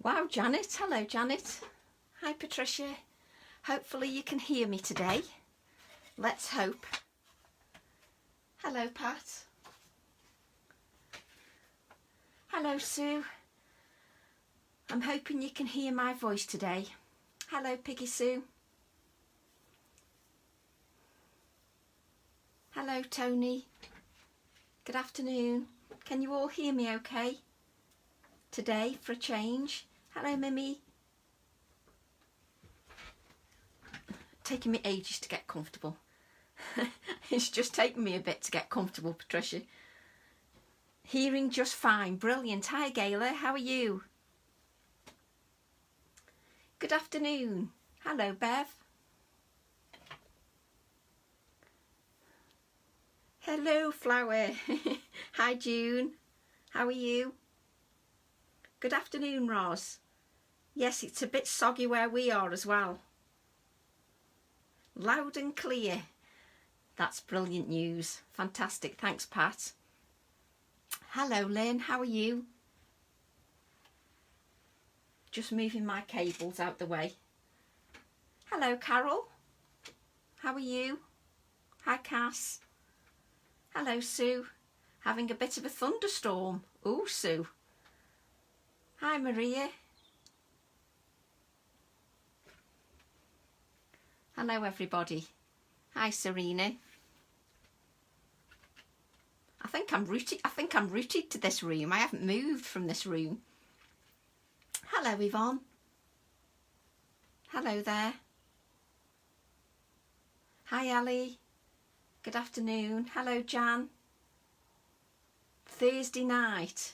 Wow, Janet. Hello, Janet. Hi, Patricia. Hopefully you can hear me today. Let's hope. Hello, Pat. Hello, Sue. I'm hoping you can hear my voice today. Hello, Piggy Sue. Hello, Tony. Good afternoon. Can you all hear me okay today for a change? Hello, Mimi. Taking me ages to get comfortable. It's just taken me a bit to get comfortable, Patricia. Hearing just fine. Brilliant. Hi, Gayla. How are you? Good afternoon. Hello, Bev. Hello, Flower. Hi, June. How are you? Good afternoon, Roz. Yes, it's a bit soggy where we are as well. Loud and clear. That's brilliant news. Fantastic. Thanks, Pat. Hello, Lynn. How are you? Just moving my cables out the way. Hello, Carol. How are you? Hi, Cass. Hello, Sue. Having a bit of a thunderstorm. Ooh, Sue. Hi, Maria. Hello, everybody. Hi, Serena. I think I'm rooted to this room. I haven't moved from this room. Hello, Yvonne. Hello there. Hi, Ali. Good afternoon. Hello, Jan. Thursday night.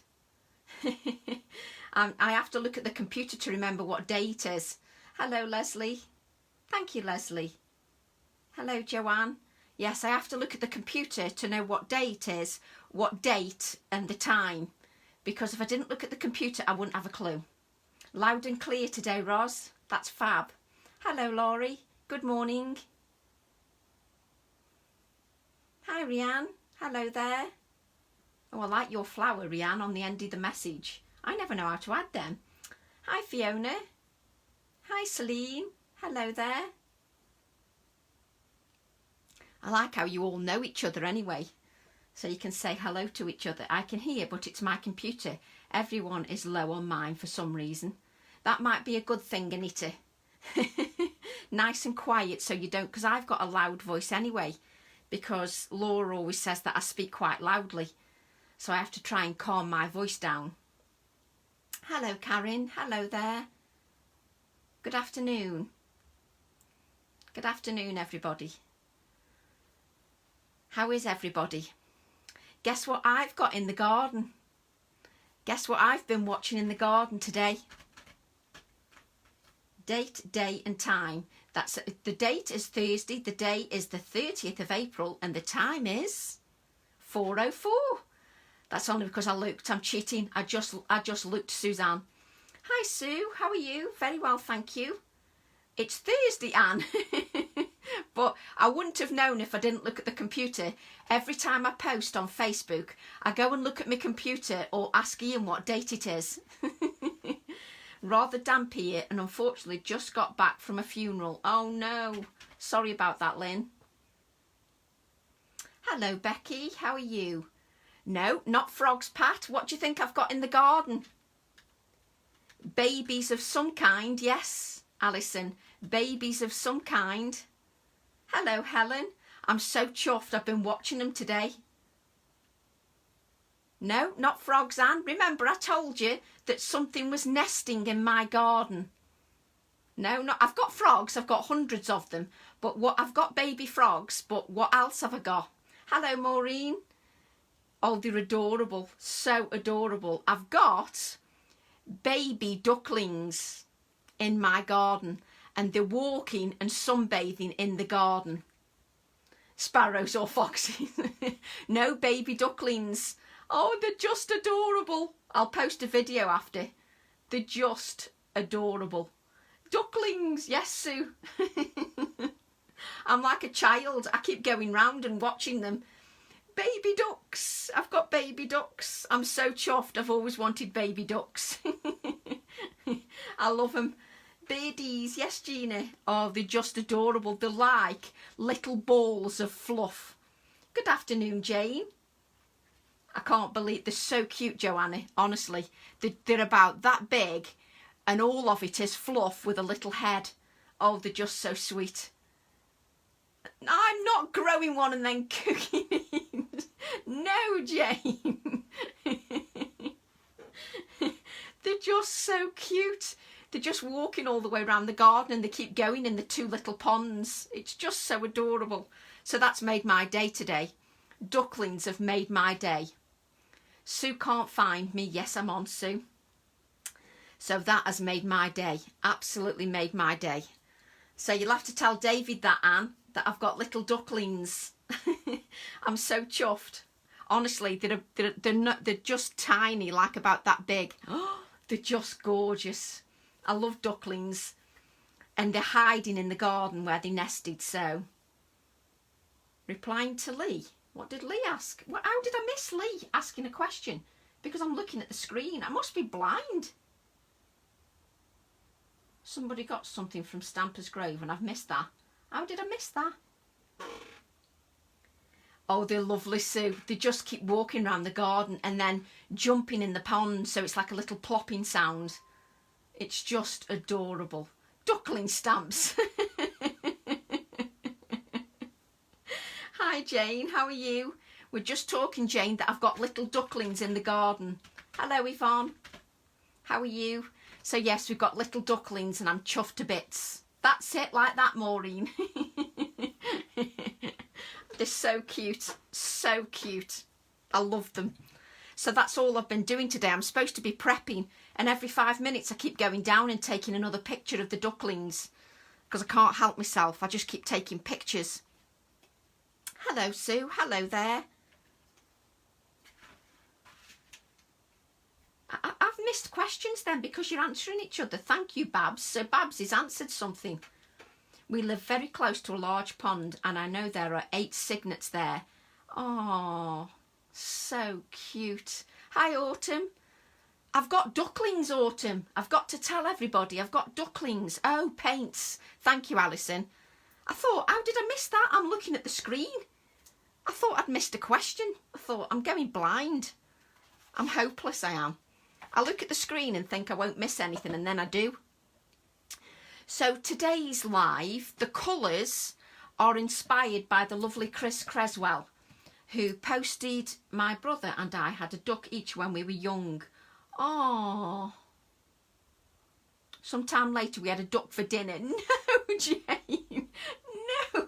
I have to look at the computer to remember what day it is. Hello, Leslie. Thank you, Leslie. Hello, Joanne. Yes, I have to look at the computer to know what day it is, what date and the time. Because if I didn't look at the computer, I wouldn't have a clue. Loud and clear today, Roz. That's fab. Hello, Laurie. Good morning. Hi, Rianne. Hello there. Oh, I like your flower, Rianne, on the end of the message. I never know how to add them. Hi, Fiona. Hi, Celine. Hello there. I like how you all know each other anyway, so you can say hello to each other. I can hear, but it's my computer. Everyone is low on mine for some reason. That might be a good thing, Anita. Nice and quiet so you don't, because I've got a loud voice anyway, because Laura always says that I speak quite loudly, so I have to try and calm my voice down. Hello, Karen. Hello there. Good afternoon. Good afternoon, everybody. How is everybody? Guess what I've got in the garden? Guess what I've been watching in the garden today? Date, day and time. That's the date is Thursday, the day is the 30th of April and the time is 4:04. That's only because I looked. I'm cheating. I just looked, Suzanne. Hi, Sue. How are you? Very well, thank you. It's Thursday, Anne. But I wouldn't have known if I didn't look at the computer. Every time I post on Facebook, I go and look at my computer or ask Ian what date it is. Rather damp here and unfortunately just got back from a funeral. Oh no. Sorry about that, Lynn. Hello, Becky. How are you? No, not frogs, Pat. What do you think I've got in the garden? Babies of some kind, yes, Alison. Babies of some kind. Hello, Helen. I'm so chuffed I've been watching them today. No, not frogs, Anne. Remember I told you that something was nesting in my garden. No, not. I've got frogs. I've got hundreds of them. But what I've got baby frogs. But what else have I got? Hello, Maureen. Oh, they're adorable. So adorable. I've got baby ducklings in my garden. And they're walking and sunbathing in the garden. Sparrows or foxes. No, baby ducklings. Oh, they're just adorable. I'll post a video after. They're just adorable. Ducklings, yes, Sue. I'm like a child. I keep going round and watching them. Baby ducks. I've got baby ducks. I'm so chuffed. I've always wanted baby ducks. I love them. Birdies, yes, Gina. Oh, they're just adorable. They're like little balls of fluff. Good afternoon, Jane. I can't believe they're so cute, Joanna. Honestly, they're about that big, and all of it is fluff with a little head. Oh, they're just so sweet. I'm not growing one and then cooking it. No, Jane. They're just so cute. They're just walking all the way around the garden and they keep going in the two little ponds. It's just so adorable. So that's made my day today. Ducklings have made my day. Sue can't find me. Yes, I'm on, Sue. So that has made my day. Absolutely made my day. So you'll have to tell David that, Anne, that I've got little ducklings. I'm so chuffed. Honestly, they're just tiny, like about that big. They're just gorgeous. I love ducklings. And they're hiding in the garden where they nested, so. Replying to Lee. What did Lee ask? How did I miss Lee asking a question? Because I'm looking at the screen. I must be blind. Somebody got something from Stamper's Grove and I've missed that. How did I miss that? Oh, they're lovely, Sue. They just keep walking around the garden and then jumping in the pond, so it's like a little plopping sound. It's just adorable. Duckling stamps. Hi, Jane. How are you? We're just talking, Jane, that I've got little ducklings in the garden. Hello, Yvonne. How are you? So, yes, we've got little ducklings and I'm chuffed to bits. That's it, like that, Maureen. They're so cute. So cute. I love them. So that's all I've been doing today. I'm supposed to be prepping, and every 5 minutes I keep going down and taking another picture of the ducklings because I can't help myself. I just keep taking pictures. Hello, Sue. Hello there. I've missed questions then because you're answering each other. Thank you, Babs. So Babs has answered something. We live very close to a large pond and I know there are 8 cygnets there. Oh, so cute. Hi, Autumn. I've got ducklings, Autumn. I've got to tell everybody I've got ducklings. Oh, paints. Thank you, Alison. I thought, how did I miss that? I'm looking at the screen. I thought I'd missed a question. I thought, I'm going blind. I'm hopeless, I am. I look at the screen and think I won't miss anything, and then I do. So today's live, the colours are inspired by the lovely Chris Creswell, who posted my brother and I had a duck each when we were young. Oh. Sometime later we had a duck for dinner. No, Jane. No.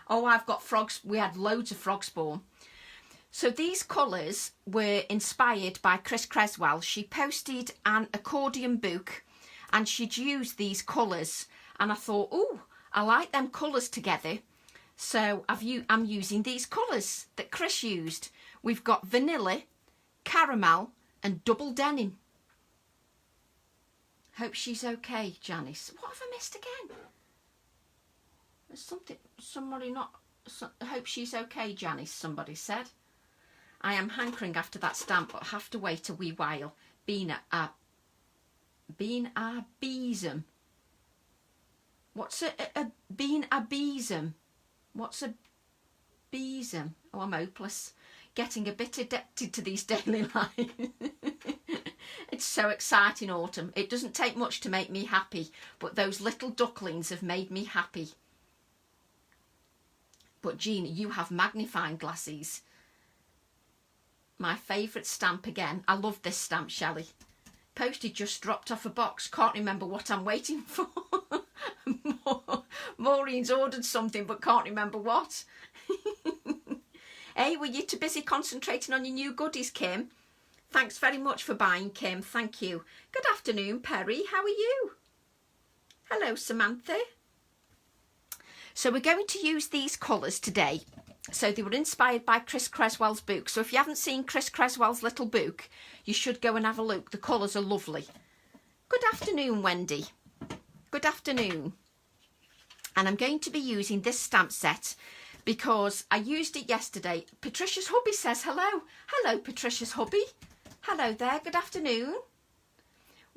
Oh, I've got frogs. We had loads of frogs born. So these colours were inspired by Chris Creswell. She posted an accordion book and she'd used these colours. And I thought, oh, I like them colours together. So I'm using these colours that Chris used. We've got vanilla, caramel and double denim. Hope she's okay, Janice. What have I missed again? There's somebody not... hope she's okay, Janice, somebody said. I am hankering after that stamp, but have to wait a wee while. Been a besom. What's a besom? What's a besom? Oh, I'm hopeless. Getting a bit addicted to these daily lives. It's so exciting, Autumn. It doesn't take much to make me happy, but those little ducklings have made me happy. But Jean, you have magnifying glasses. My favourite stamp again. I love this stamp, Shelley. Postage just dropped off a box. Can't remember what I'm waiting for. Maureen's ordered something but can't remember what. Hey, were you too busy concentrating on your new goodies, Kim? Thanks very much for buying, Kim. Thank you. Good afternoon, Perry. How are you? Hello, Samantha. So we're going to use these colours today. So they were inspired by Chris Creswell's book. So if you haven't seen Chris Creswell's little book, you should go and have a look. The colours are lovely. Good afternoon, Wendy. Good afternoon. And I'm going to be using this stamp set because I used it yesterday. Patricia's hubby says hello. Hello, Patricia's hubby. Hello there. Good afternoon.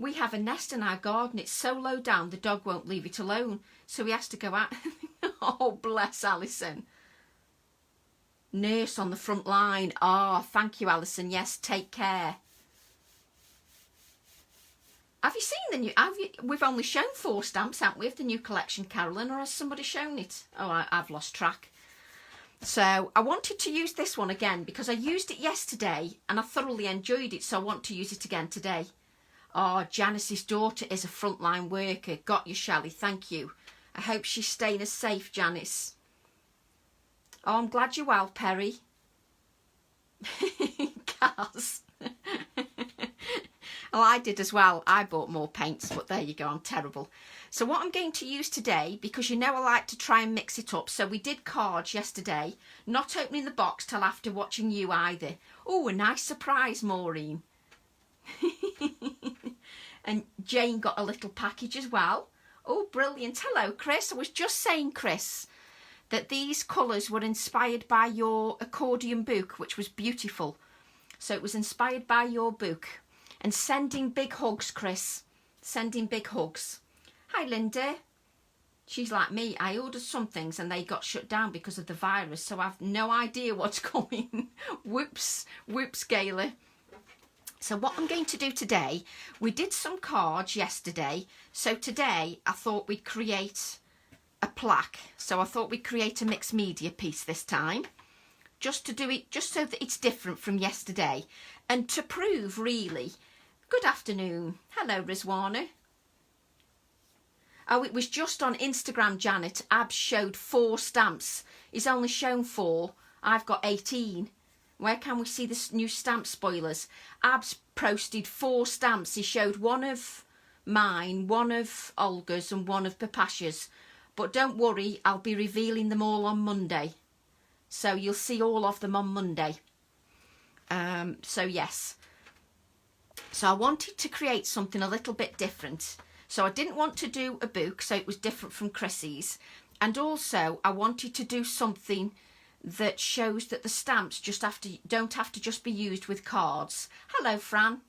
We have a nest in our garden. It's so low down the dog won't leave it alone. So he has to go out. Oh, bless Alison. Nurse on the front line. Oh, thank you, Alison. Yes, take care. Have you seen the new... We've only shown 4 stamps, haven't we, of the new collection, Carolyn? Or has somebody shown it? Oh, I've lost track. So I wanted to use this one again because I used it yesterday and I thoroughly enjoyed it. So I want to use it again today. Oh, Janice's daughter is a frontline worker. Got you, Shelley. Thank you. I hope she's staying as safe, Janice. Oh, I'm glad you're well, Perry. Kaz. Well, I did as well. I bought more paints, but there you go. I'm terrible. So what I'm going to use today, because you know I like to try and mix it up. So we did cards yesterday, not opening the box till after watching you either. Oh, a nice surprise, Maureen. And Jane got a little package as well. Oh, brilliant. Hello, Chris. I was just saying, Chris, that these colours were inspired by your accordion book, which was beautiful. So it was inspired by your book. And sending big hugs, Chris. Sending big hugs. Hi, Linda. She's like me. I ordered some things and they got shut down because of the virus. So I've no idea what's coming. Whoops. Whoops, Gayla. So what I'm going to do today, we did some cards yesterday. So today I thought we'd create a plaque. So I thought we'd create a mixed media piece this time. Just to do it, just so that it's different from yesterday. And to prove, really... Good afternoon. Hello, Rizwana. Oh, it was just on Instagram, Janet. Abs showed 4 stamps. He's only shown 4. I've got 18. Where can we see the new stamp spoilers? Abs posted 4 stamps. He showed one of mine, one of Olga's and one of Papasha's. But don't worry, I'll be revealing them all on Monday. So you'll see all of them on Monday. So yes. So I wanted to create something a little bit different. So I didn't want to do a book, so it was different from Chrissy's. And also I wanted to do something that shows that the stamps don't have to just be used with cards. Hello, Fran.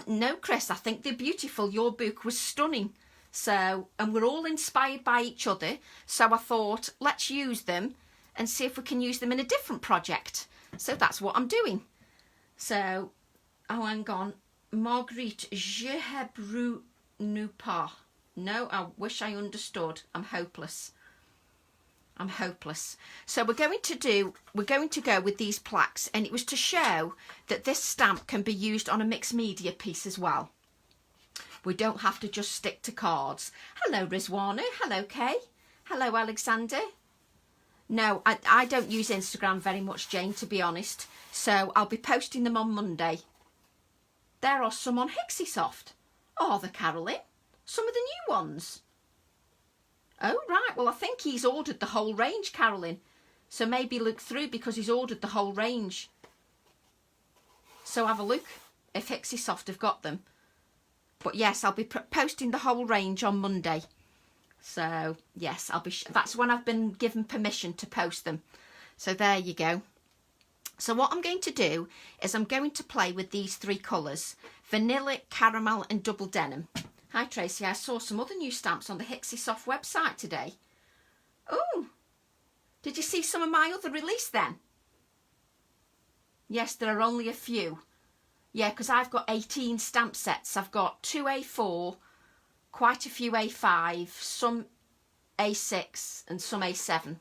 No, Chris, I think they're beautiful. Your book was stunning. So, and we're all inspired by each other. So I thought, let's use them and see if we can use them in a different project. So that's what I'm doing. So, oh, hang on. Marguerite, je ne pas. No, I wish I understood. I'm hopeless. I'm hopeless. So we're going to go with these plaques, and it was to show that this stamp can be used on a mixed media piece as well. We don't have to just stick to cards. Hello, Rizwana. Hello, Kay. Hello, Alexander. No, I don't use Instagram very much, Jane, to be honest. So I'll be posting them on Monday. There are some on Hixisoft. Oh, the Carolyn. Some of the new ones. Oh, right. Well, I think he's ordered the whole range, Carolyn. So maybe look through because he's ordered the whole range. So have a look if Hixisoft have got them. But yes, I'll be posting the whole range on Monday. So yes, that's when I've been given permission to post them. So there you go. So what I'm going to do is I'm going to play with these 3 colours. Vanilla, caramel and double denim. Hi Tracy, I saw some other new stamps on the Hixisoft website today. Oh, did you see some of my other release then? Yes, there are only a few. Yeah, because I've got 18 stamp sets. I've got 2 A4, quite a few A5, some A6 and some A7.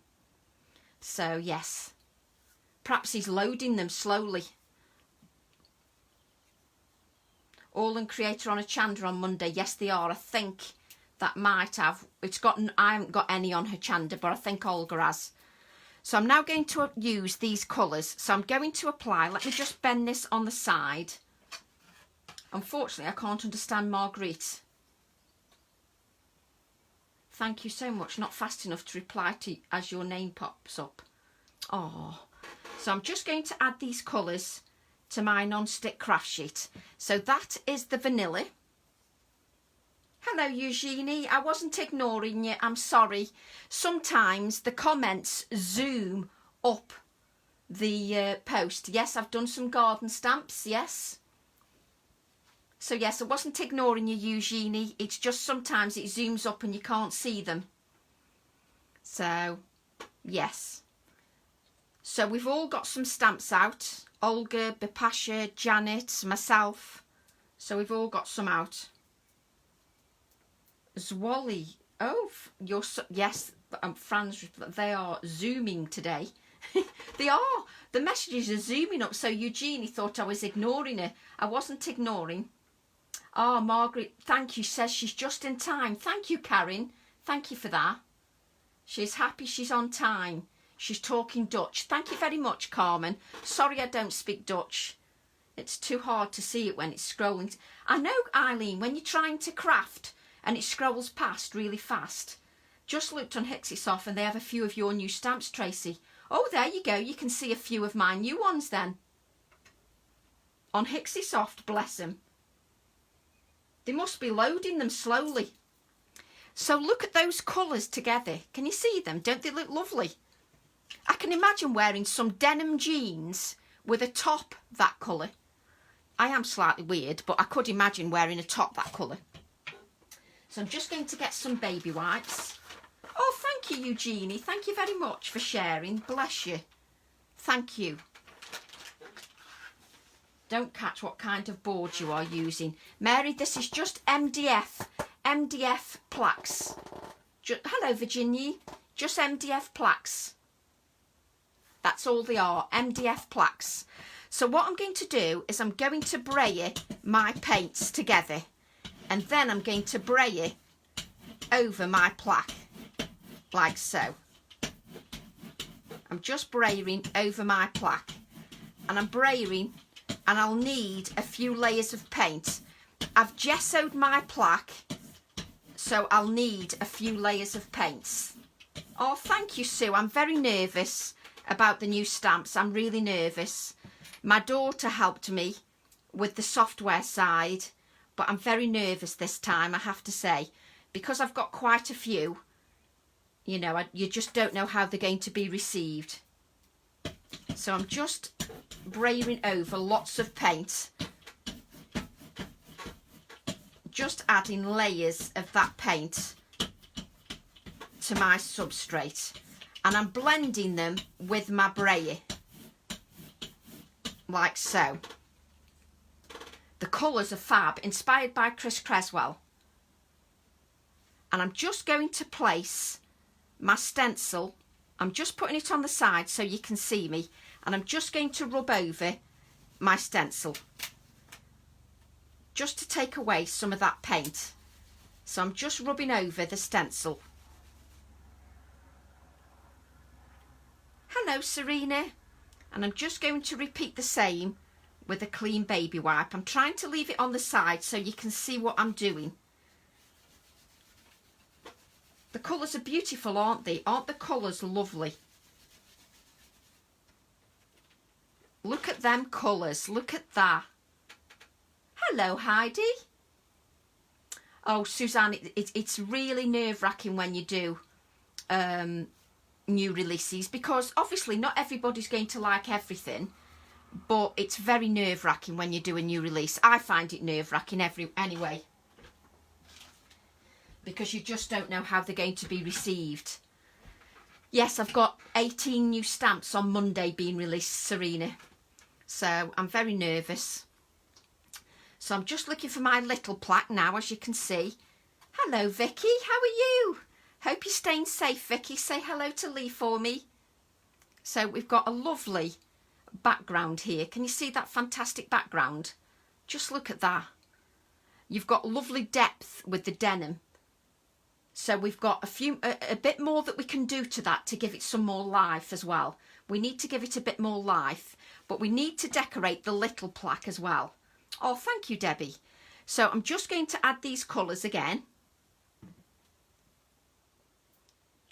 So, yes. Perhaps he's loading them slowly. All and Creator on a Chanda on Monday. Yes, they are. I think that might have. I haven't got any on her Chanda, but I think Olga has. So I'm now going to use these colours. So I'm going to apply. Let me just bend this on the side. Unfortunately, I can't understand Marguerite. Thank you so much. Not fast enough to reply to as your name pops up. Oh. So I'm just going to add these colours to my non-stick craft sheet. So that is the vanilla. Hello, Eugenie. I wasn't ignoring you. I'm sorry. Sometimes the comments zoom up the post. Yes, I've done some garden stamps. Yes. So yes, I wasn't ignoring you, Eugenie. It's just sometimes it zooms up and you can't see them. So, yes. So we've all got some stamps out. Olga, Bipasha, Janet, myself. So we've all got some out. Zwally. Oh, yes, Franz, they are zooming today. They are. The messages are zooming up. So Eugenie thought I was ignoring her. I wasn't ignoring. Oh, Margaret, thank you, says she's just in time. Thank you, Karen. Thank you for that. She's happy she's on time. She's talking Dutch. Thank you very much, Carmen. Sorry I don't speak Dutch. It's too hard to see it when it's scrolling. I know, Eileen, when you're trying to craft and it scrolls past really fast. Just looked on Hixisoft and they have a few of your new stamps, Tracy. Oh, there you go. You can see a few of my new ones then. On Hixisoft, bless them. They must be loading them slowly. So look at those colours together. Can you see them? Don't they look lovely? I can imagine wearing some denim jeans with a top that colour. I am slightly weird, but I could imagine wearing a top that colour. So I'm just going to get some baby wipes. Oh, thank you, Eugenie. Thank you very much for sharing. Bless you. Thank you. Don't catch what kind of board you are using. Mary, this is just MDF plaques. Hello, Virginia. Just MDF plaques. That's all they are, MDF plaques. So what I'm going to do is I'm going to brayer my paints together and then I'm going to brayer over my plaque, like so. I'm just brayering over my plaque and I'm brayering and I'll need a few layers of paint. I've gessoed my plaque, so I'll need a few layers of paints. Oh, thank you, Sue. I'm very nervous about the new stamps. I'm really nervous. My daughter helped me with the software side, but I'm very nervous this time, I have to say, because I've got quite a few. You know, you just don't know how they're going to be received. So I'm just brayering over lots of paint, just adding layers of that paint to my substrate, and I'm blending them with my brayer like so. The colours are fab, inspired by Chris Creswell. And I'm just going to place my stencil. I'm just putting it on the side so you can see me, and I'm just going to rub over my stencil just to take away some of that paint. So I'm just rubbing over the stencil. Hello, Serena. And I'm just going to repeat the same with a clean baby wipe. I'm trying to leave it on the side so you can see what I'm doing. The colours are beautiful, aren't they? Aren't the colours lovely? Look at them colours. Look at that. Hello, Heidi. Oh, Suzanne, it's really nerve-wracking when you do new releases, because obviously not everybody's going to like everything, but it's very nerve-wracking when you do a new release. I find it nerve-wracking anyway, because you just don't know how they're going to be received. Yes, I've got 18 new stamps on Monday being released, Serena, so I'm very nervous. So I'm just looking for my little plaque now, as you can see. Hello, Vicky, how are you? Hope you're staying safe, Vicky. Say hello to Lee for me. So we've got a lovely background here. Can you see that fantastic background? Just look at that. You've got lovely depth with the denim. So we've got a bit more that we can do to that to give it some more life as well. We need to give it a bit more life, but we need to decorate the little plaque as well. Oh, thank you, Debbie. So I'm just going to add these colours again.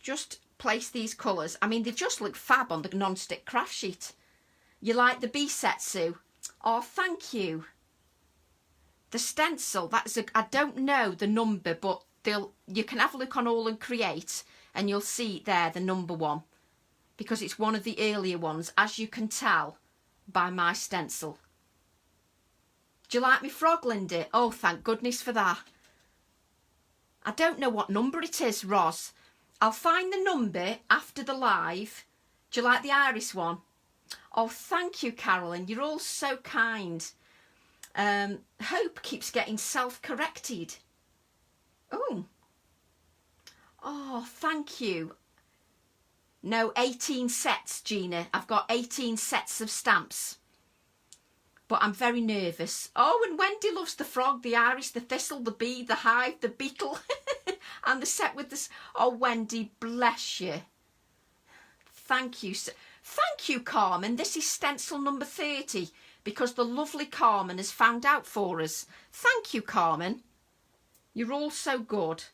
Just place these colours. I mean, they just look fab on the non-stick craft sheet. You like the B set, Sue? Oh, thank you. The stencil, I don't know the number, but you can have a look on All and Create and you'll see there the number one, because it's one of the earlier ones, as you can tell by my stencil. Do you like me frog, Lindy? Oh, thank goodness for that. I don't know what number it is, Ros. I'll find the number after the live. Do you like the iris one? Oh, thank you, Carolyn. You're all so kind. Hope keeps getting self-corrected. Oh, thank you. No, 18 sets, Gina. I've got 18 sets of stamps. But I'm very nervous. Oh, and Wendy loves the frog, the iris, the thistle, the bee, the hive, the beetle. And the set with this. Oh, Wendy, bless you. Thank you. Thank you, Carmen. This is stencil number 30 because the lovely Carmen has found out for us. Thank you, Carmen. You're all so good.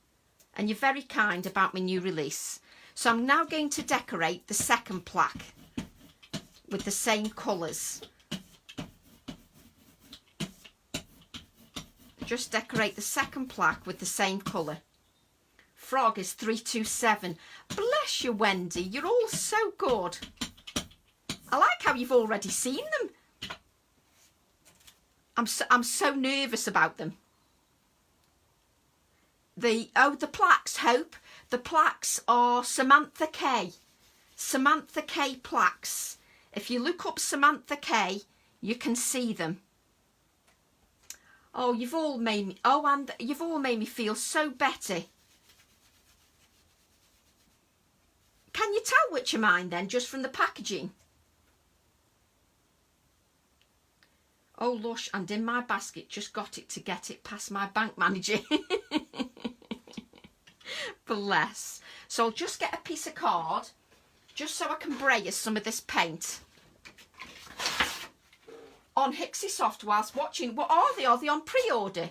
And you're very kind about my new release. So I'm now going to decorate the second plaque with the same colours. Just decorate the second plaque with the same colour. Frog is 327. Bless you, Wendy. You're all so good. I like how you've already seen them. I'm so nervous about them. The plaques, Hope. The plaques are Samantha K. Samantha K plaques. If you look up Samantha K, you can see them. Oh, you've all made me. Oh, and you've all made me feel so better. Can you tell which are mine then, just from the packaging? Oh, lush, and in my basket, just got it to get it past my bank manager. Bless. So I'll just get a piece of card, just so I can braze some of this paint on Hixie Soft whilst watching. What are they? Are they on pre-order?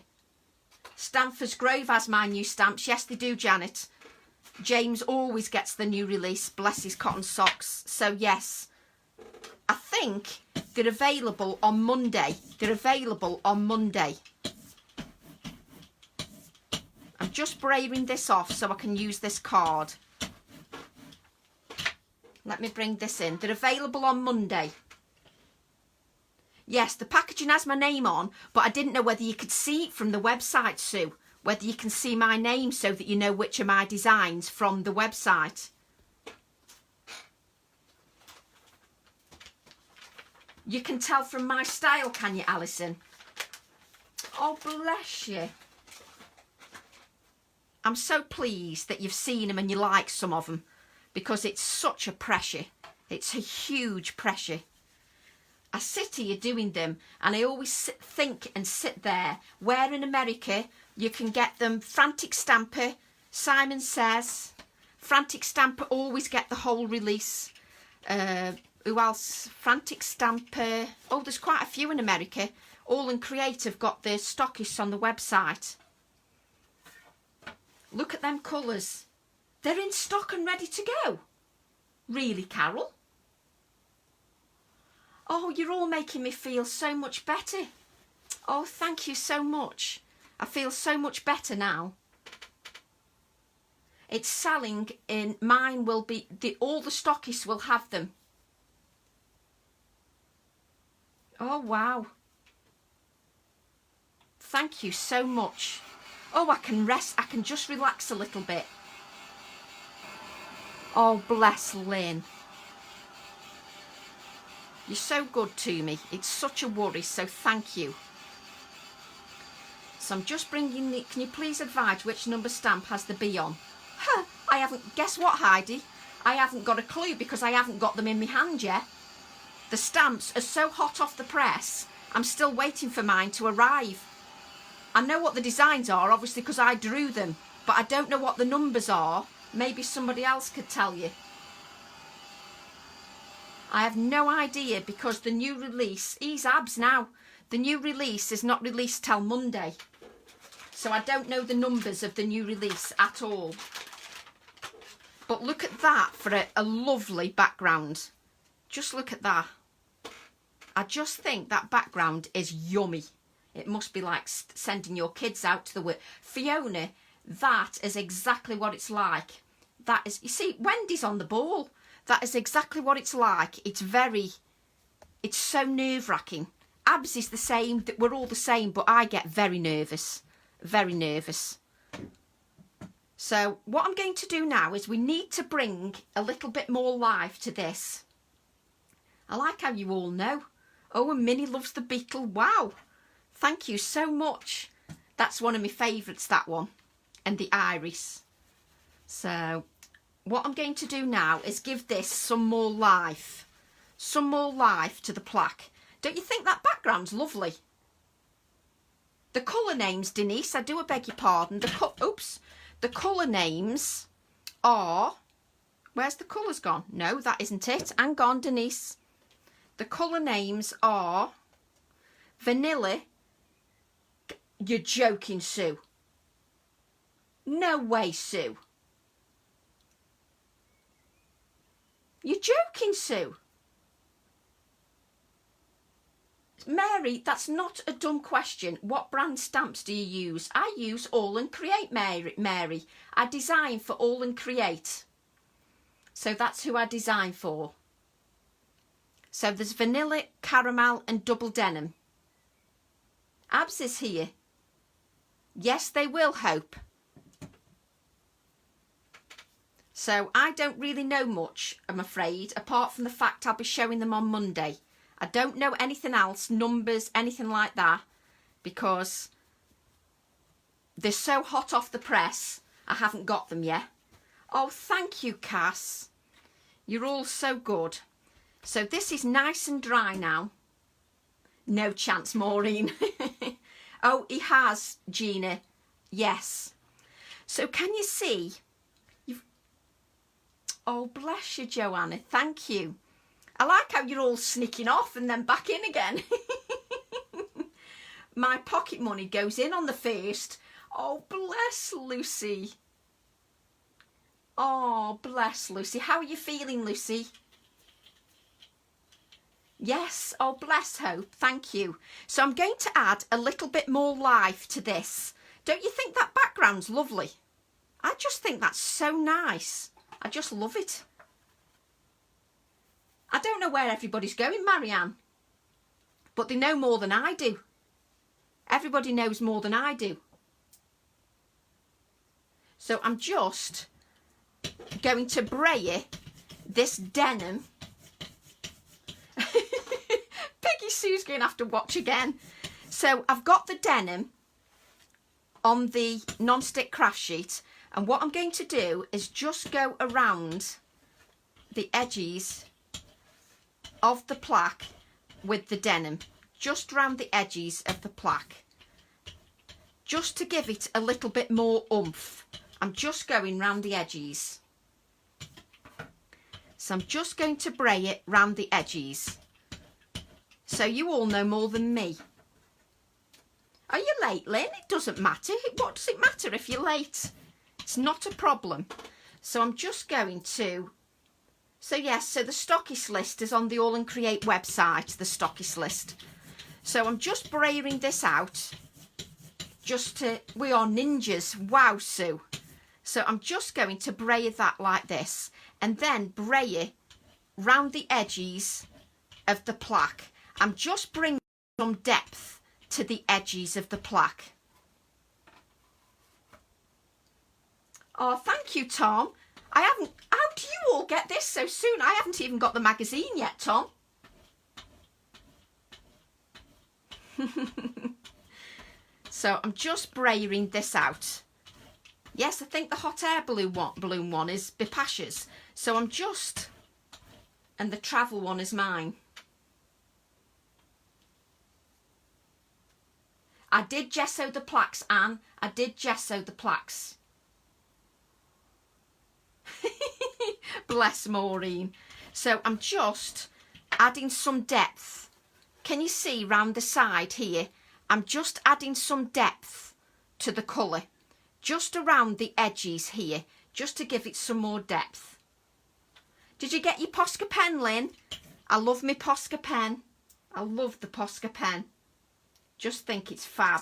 Stamford's Grove has my new stamps. Yes, they do, Janet. James always gets the new release. Bless his cotton socks. So, yes. I think they're available on Monday. They're available on Monday. I'm just braving this off so I can use this card. Let me bring this in. They're available on Monday. Yes, the packaging has my name on, but I didn't know whether you could see it from the website, Sue. Whether you can see my name so that you know which are my designs from the website. You can tell from my style, can you, Alison? Oh, bless you. I'm so pleased that you've seen them and you like some of them, because it's such a pressure. It's a huge pressure. I sit here doing them and I always think and sit there. Where in America you can get them, Frantic Stamper, Simon Says. Frantic Stamper always get the whole release. Who else? Frantic Stamper. Oh, there's quite a few in America. All in Creative got their stockists on the website. Look at them colours. They're in stock and ready to go. Really, Carol? Oh, you're all making me feel so much better. Oh, thank you so much. I feel so much better now. It's selling in, mine will be, all the stockists will have them. Oh, wow. Thank you so much. Oh, I can rest. I can just relax a little bit. Oh, bless Lynn. You're so good to me. It's such a worry, so thank you. So I'm just bringing the... Can you please advise which number stamp has the B on? Huh, I haven't... Guess what, Heidi? I haven't got a clue because I haven't got them in my hand yet. The stamps are so hot off the press, I'm still waiting for mine to arrive. I know what the designs are, obviously, because I drew them, but I don't know what the numbers are. Maybe somebody else could tell you. I have no idea because the new release, he's abs now. The new release is not released till Monday. So I don't know the numbers of the new release at all. But look at that for a lovely background. Just look at that. I just think that background is yummy. It must be like sending your kids out to the work. Fiona, that is exactly what it's like. That is, you see, Wendy's on the ball. That is exactly what it's like. It's so nerve-wracking. Abs is the same, we're all the same, but I get very nervous. Very nervous. So what I'm going to do now is we need to bring a little bit more life to this. I like how you all know. Oh, and Minnie loves the beetle. Wow. Thank you so much. That's one of my favourites, that one. And the iris. So what I'm going to do now is give this some more life. Some more life to the plaque. Don't you think that background's lovely? The colour names, Denise, I do beg your pardon. The colour names are... Where's the colours gone? No, that isn't it. Hang on, Denise. The colour names are... Vanilla. You're joking, Sue. No way, Sue. You're joking, Sue. Mary, that's not a dumb question. What brand stamps do you use? I use All and Create, Mary. I design for All and Create. So that's who I design for. So there's vanilla, caramel and double denim. Abs is here. Yes, they will, Hope. So I don't really know much, I'm afraid, apart from the fact I'll be showing them on Monday. I don't know anything else, numbers, anything like that, because they're so hot off the press, I haven't got them yet. Oh, thank you, Cass. You're all so good. So this is nice and dry now. No chance, Maureen. Oh, he has, Gina. Yes. So can you see? Oh, bless you, Joanna. Thank you. I like how you're all sneaking off and then back in again. My pocket money goes in on the first. Oh, bless Lucy. Oh, bless Lucy. How are you feeling, Lucy? Yes. Oh, bless Hope. Thank you. So I'm going to add a little bit more life to this. Don't you think that background's lovely? I just think that's so nice. I just love it. I don't know where everybody's going, Marianne, but they know more than I do. Everybody knows more than I do. So I'm just going to brayer this denim. Peggy Sue's going to have to watch again. So I've got the denim on the non-stick craft sheet, and what I'm going to do is just go around the edges of the plaque with the denim, just round the edges of the plaque, just to give it a little bit more oomph. I'm just going round the edges. So I'm just going to bray it round the edges. So you all know more than me. Are you late, Lynn? It doesn't matter. What does it matter if you're late? It's not a problem. So I'm just going to... So yes, so the stockist list is on the All and Create website, the stockist list. So I'm just brayering this out. Just to... We are ninjas. Wow, Sue. So I'm just going to brayer that like this. And then brayer round the edges of the plaque. I'm just bringing some depth to the edges of the plaque. Oh, thank you, Tom. I haven't... How do you all get this so soon? I haven't even got the magazine yet, Tom. So I'm just brayering this out. Yes, I think the hot air balloon one is Bipasha's. So I'm just... And the travel one is mine. I did gesso the plaques, Anne. I did gesso the plaques. Bless Maureen. So I'm just adding some depth. Can you see round the side here? I'm just adding some depth to the colour. Just around the edges here. Just to give it some more depth. Did you get your Posca pen, Lynn? I love my Posca pen. I love the Posca pen. Just think it's fab.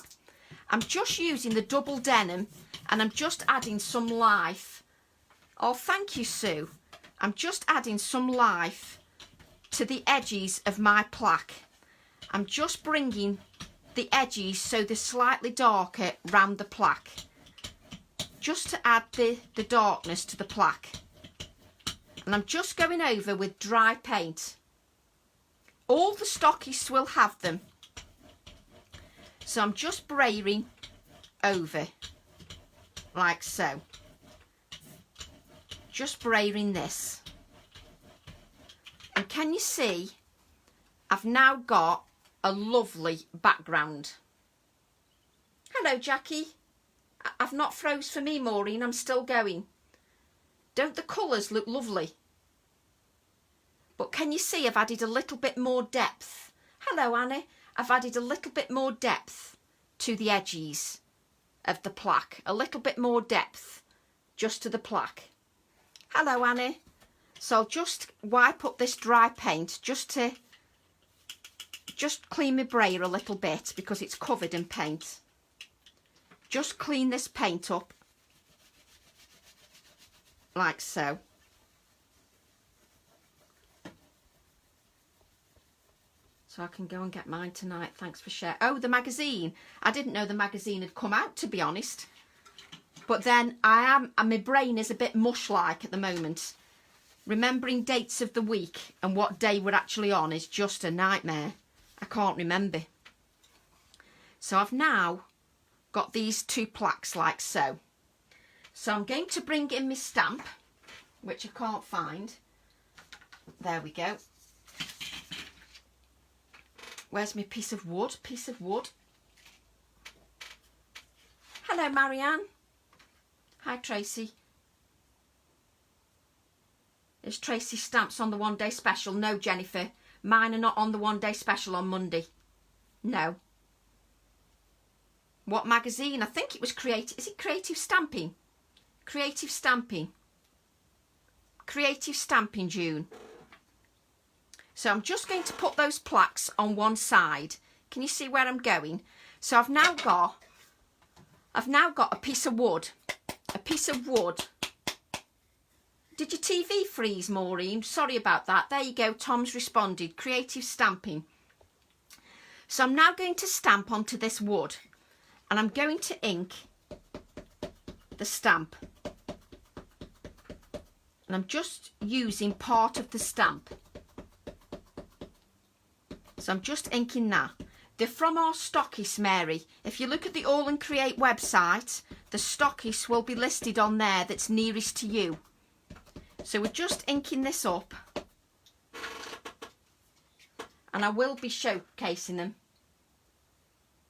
I'm just using the double denim and I'm just adding some life. Oh, thank you, Sue. I'm just adding some life to the edges of my plaque. I'm just bringing the edges so they're slightly darker round the plaque, just to add the darkness to the plaque. And I'm just going over with dry paint. All the stockists will have them. So I'm just spraying over, like so. Just spraying this. And can you see, I've now got a lovely background. Hello, Jackie. I've not froze for me, Maureen. I'm still going. Don't the colours look lovely? But can you see I've added a little bit more depth? Hello, Annie. I've added a little bit more depth to the edges of the plaque. A little bit more depth just to the plaque. Hello, Annie. So I'll just wipe up this dry paint just clean my brayer a little bit because it's covered in paint. Just clean this paint up like so. So I can go and get mine tonight. Thanks for sharing. Oh, the magazine. I didn't know the magazine had come out, to be honest. But then and my brain is a bit mush-like at the moment. Remembering dates of the week and what day we're actually on is just a nightmare. I can't remember. So I've now got these two plaques like so. So I'm going to bring in my stamp, which I can't find. There we go. Where's my piece of wood? Piece of wood. Hello, Marianne. Hi, Tracy. Is Tracy's stamps on the one-day special? No, Jennifer. Mine are not on the one-day special on Monday. No. What magazine? I think it was Creative. Is it Creative Stamping? Creative Stamping. Creative Stamping, June. So I'm just going to put those plaques on one side. Can you see where I'm going? So I've now got a piece of wood. A piece of wood. Did your TV freeze, Maureen? Sorry about that. There you go. Tom's responded. Creative Stamping. So I'm now going to stamp onto this wood. And I'm going to ink the stamp. And I'm just using part of the stamp. So I'm just inking that. They're from our stockists, Mary. If you look at the All and Create website, the stockists will be listed on there that's nearest to you. So we're just inking this up. And I will be showcasing them.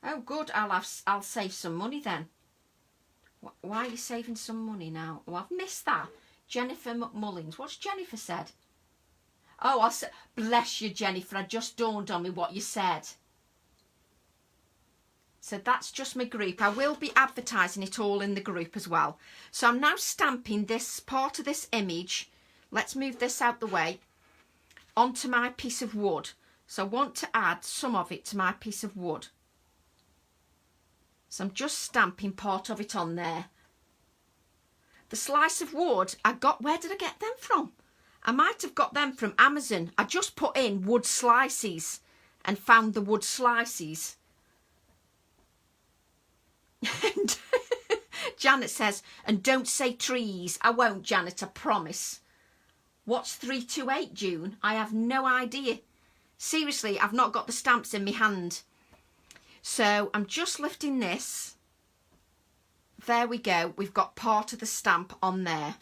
Oh, good. I'll save some money then. Why are you saving some money now? Oh, I've missed that. Jennifer McMullins. What's Jennifer said? Oh, I'll say, bless you, Jennifer. It just dawned on me what you said. So that's just my group. I will be advertising it all in the group as well. So I'm now stamping this part of this image. Let's move this out the way. Onto my piece of wood. So I want to add some of it to my piece of wood. So I'm just stamping part of it on there. The slice of wood I got, where did I get them from? I might have got them from Amazon. I just put in wood slices and found the wood slices. And Janet says, and don't say trees. I won't, Janet, I promise. What's 328, June? I have no idea. Seriously, I've not got the stamps in my hand. So I'm just lifting this. There we go. We've got part of the stamp on there.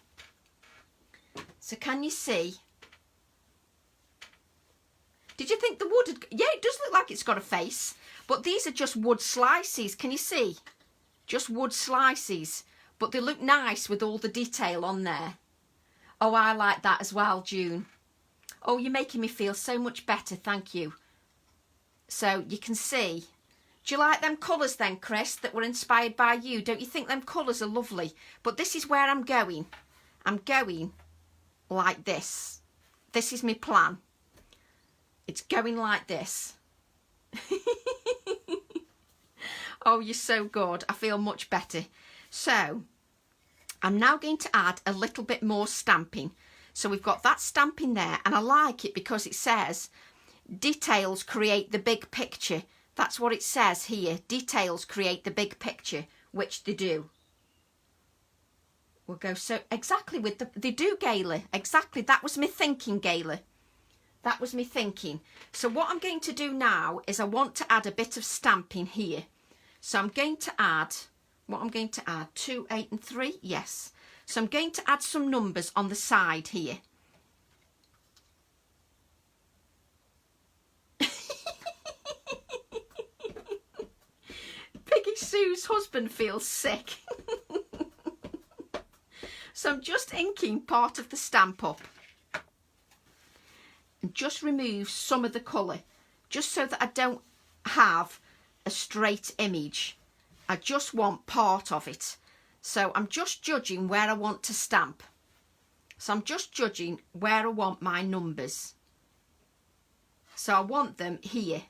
So can you see? Did you think the wood had... Yeah, it does look like it's got a face. But these are just wood slices. Can you see? Just wood slices. But they look nice with all the detail on there. Oh, I like that as well, June. Oh, you're making me feel so much better. Thank you. So you can see... Do you like them colours then, Chris, that were inspired by you? Don't you think them colours are lovely? But this is where I'm going. I'm going like this. This is my plan. It's going like this. Oh, you're so good. I feel much better. So, I'm now going to add a little bit more stamping. So we've got that stamping there, and I like it because it says, Details create the big picture. That's what it says here. Details create the big picture, which they do. We'll go so exactly with they do, Gayle. Exactly. That was me thinking, Gayle. That was me thinking. So what I'm going to do now is I want to add a bit of stamping here. So I'm going to add, 2, 8 and 3, yes. So I'm going to add some numbers on the side here. Piggy Sue's husband feels sick. So I'm just inking part of the stamp up. And just remove some of the colour, just so that I don't have a straight image. I just want part of it. So I'm just judging where I want to stamp. So I'm just judging where I want my numbers. So I want them here.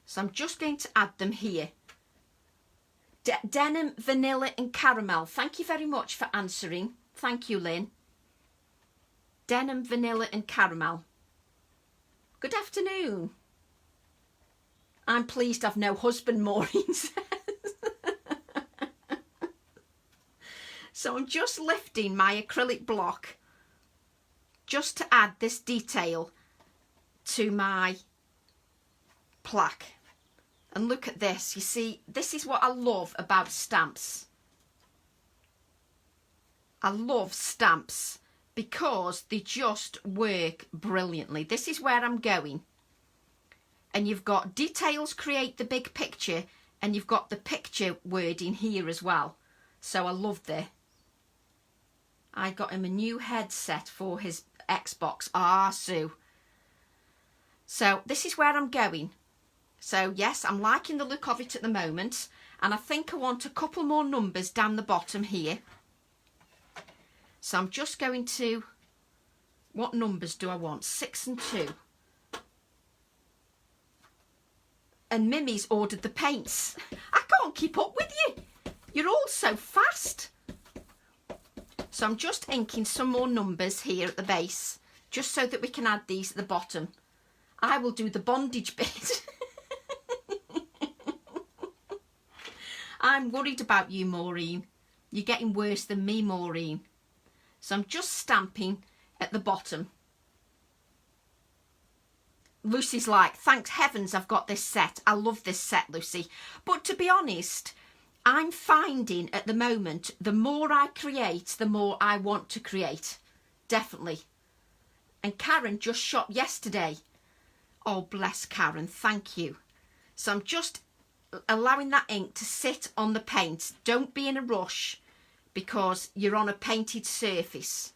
So I'm just going to add them here. Denim, vanilla and caramel. Thank you very much for answering. Thank you, Lynn. Denim, vanilla and caramel. Good afternoon. I'm pleased I've no husband, Maureen says. So I'm just lifting my acrylic block just to add this detail to my plaque. And look at this. You see, this is what I love about stamps. I love stamps because they just work brilliantly. This is where I'm going. And you've got details create the big picture, and you've got the picture wording here as well. So I love this. I got him a new headset for his Xbox. Ah, Sue. So this is where I'm going. So yes, I'm liking the look of it at the moment. And I think I want a couple more numbers down the bottom here. So I'm just going to, what numbers do I want? 6 and 2. And Mimi's ordered the paints. I can't keep up with you. You're all so fast. So I'm just inking some more numbers here at the base, just so that we can add these at the bottom. I will do the bondage bit. I'm worried about you, Maureen. You're getting worse than me, Maureen. So I'm just stamping at the bottom. Lucy's like, thanks heavens I've got this set. I love this set, Lucy. But to be honest, I'm finding at the moment, the more I create, the more I want to create. Definitely. And Karen just shopped yesterday. Oh, bless Karen. Thank you. So I'm just allowing that ink to sit on the paint. Don't be in a rush because you're on a painted surface.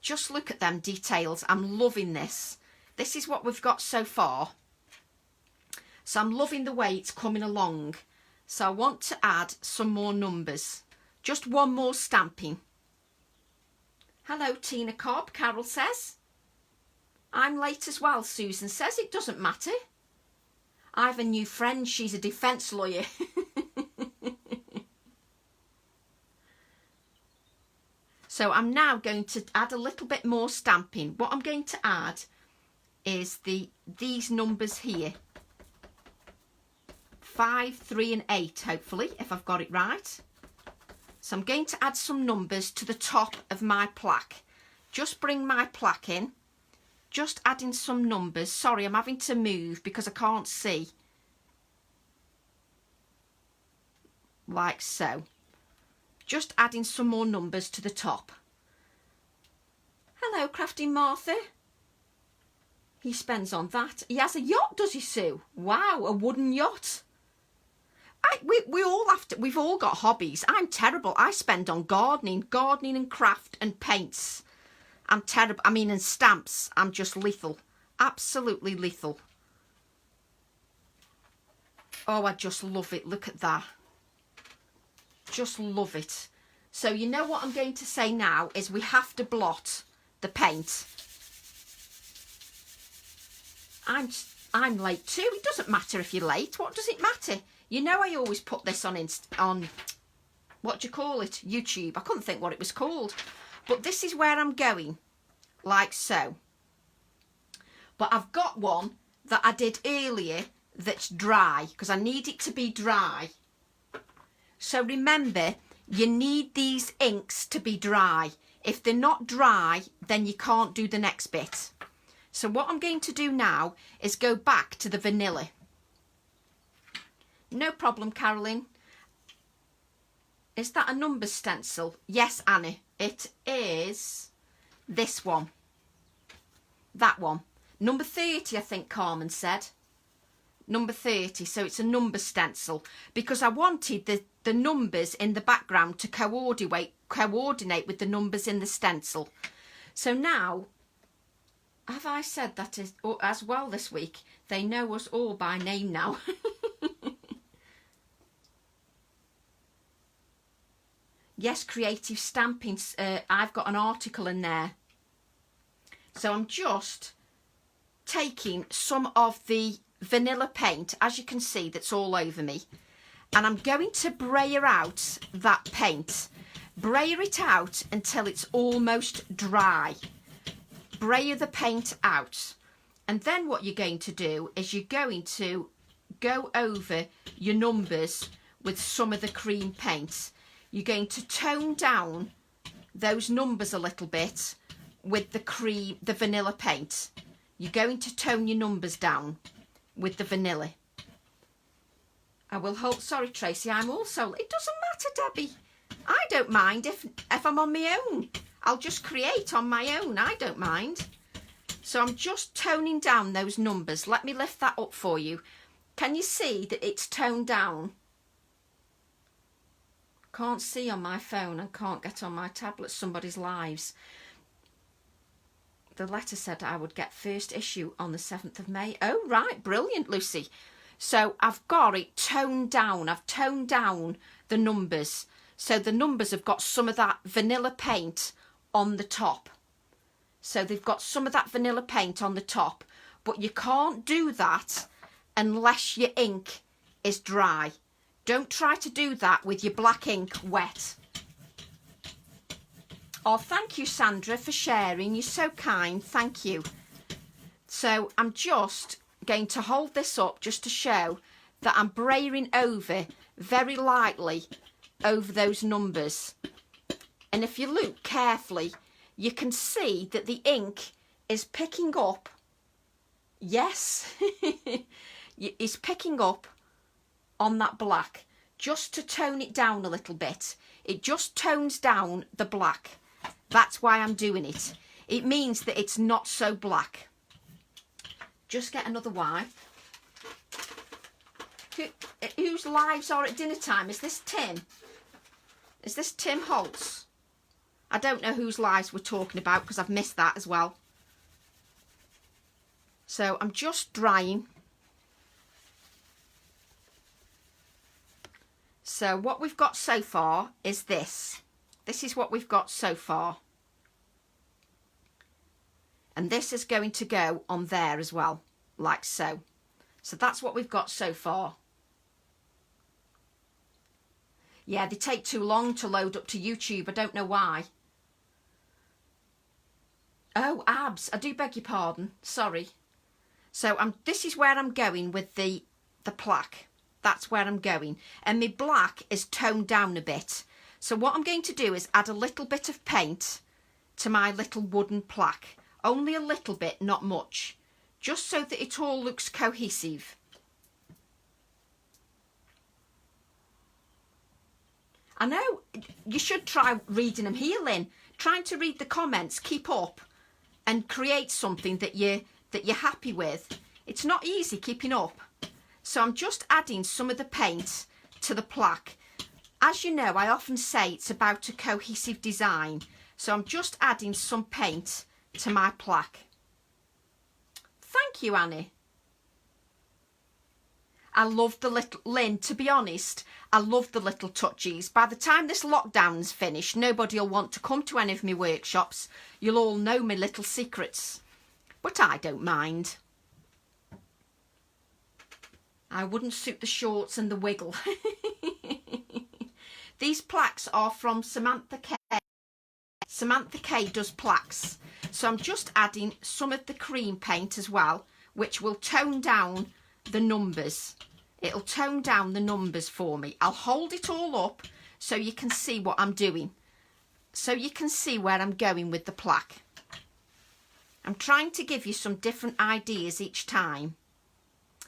Just look at them details. I'm loving this. This is what we've got so far. So I'm loving the way it's coming along. So I want to add some more numbers. Just one more stamping. Hello, Tina Cobb, Carol says. I'm late as well, Susan says. It doesn't matter. I have a new friend. She's a defence lawyer. So I'm now going to add a little bit more stamping. What I'm going to add is these numbers here. 5, 3 and 8, hopefully, if I've got it right. So I'm going to add some numbers to the top of my plaque. Just bring my plaque in. Just adding some numbers. Sorry, I'm having to move because I can't see. Like so. Just adding some more numbers to the top. Hello, Crafting Martha. He spends on that. He has a yacht, does he, Sue? Wow, a wooden yacht. We all have to, we've all got hobbies. I'm terrible. I spend on gardening and craft and paints. I'm terrible. I mean, and stamps. I'm just lethal. Absolutely lethal. Oh, I just love it. Look at that. Just love it. So you know what I'm going to say now is we have to blot the paint. I'm late too. It doesn't matter if you're late. What does it matter? You know I always put this on what do you call it? YouTube. I couldn't think what it was called. But this is where I'm going. Like so. But I've got one that I did earlier that's dry, because I need it to be dry. So remember, you need these inks to be dry. If they're not dry, then you can't do the next bit. So what I'm going to do now is go back to the vanilla. No problem, Carolyn. Is that a number stencil? Yes, Annie. It is this one. That one. Number 30, I think Carmen said. Number 30. So it's a number stencil. Because I wanted the numbers in the background to coordinate with the numbers in the stencil. So now, have I said that as well this week? They know us all by name now. Yes, creative stamping. I've got an article in there. So I'm just taking some of the vanilla paint, as you can see, that's all over me. And I'm going to brayer out that paint. Brayer it out until it's almost dry. Brayer the paint out. And then what you're going to do is you're going to go over your numbers with some of the cream paint. You're going to tone down those numbers a little bit with the vanilla paint. You're going to tone your numbers down with the vanilla. I will hold, sorry Tracy, I'm also, it doesn't matter Debbie. I don't mind if I'm on my own. I'll just create on my own, I don't mind. So I'm just toning down those numbers. Let me lift that up for you. Can you see that it's toned down? Can't see on my phone and can't get on my tablet somebody's lives. The letter said I would get first issue on the 7th of May. Oh, right. Brilliant, Lucy. So I've got it toned down. I've toned down the numbers. So the numbers have got some of that vanilla paint on the top. So they've got some of that vanilla paint on the top. But you can't do that unless your ink is dry. Don't try to do that with your black ink wet. Oh, thank you, Sandra, for sharing. You're so kind. Thank you. So I'm just going to hold this up just to show that I'm brayering over very lightly over those numbers. And if you look carefully, you can see that the ink is picking up. Yes, it's picking up on that black, just to tone it down a little bit. It just tones down the black. That's why I'm doing it. It means that it's not so black. Just get another wipe. Whose lives are at dinner time? Is this Tim? Is this Tim Holtz? I don't know whose lives we're talking about because I've missed that as well. So I'm just drying. So what we've got so far is this. This is what we've got so far. And this is going to go on there as well, like so. So that's what we've got so far. Yeah, they take too long to load up to YouTube. I don't know why. Oh, abs. I do beg your pardon. Sorry. So this is where I'm going with the plaque. That's where I'm going. And my black is toned down a bit. So what I'm going to do is add a little bit of paint to my little wooden plaque. Only a little bit, not much. Just so that it all looks cohesive. I know, you should try reading them here, Lynn. Trying to read the comments, keep up and create something that you're happy with. It's not easy keeping up. So I'm just adding some of the paint to the plaque. As you know, I often say it's about a cohesive design. So I'm just adding some paint to my plaque. Thank you, Annie. I love the little, Lynn, to be honest, I love the little touches. By the time this lockdown's finished, nobody will want to come to any of my workshops. You'll all know my little secrets. But I don't mind. I wouldn't suit the shorts and the wiggle. These plaques are from Samantha K. Samantha K does plaques. So I'm just adding some of the cream paint as well, which will tone down the numbers. It'll tone down the numbers for me. I'll hold it all up so you can see what I'm doing. So you can see where I'm going with the plaque. I'm trying to give you some different ideas each time.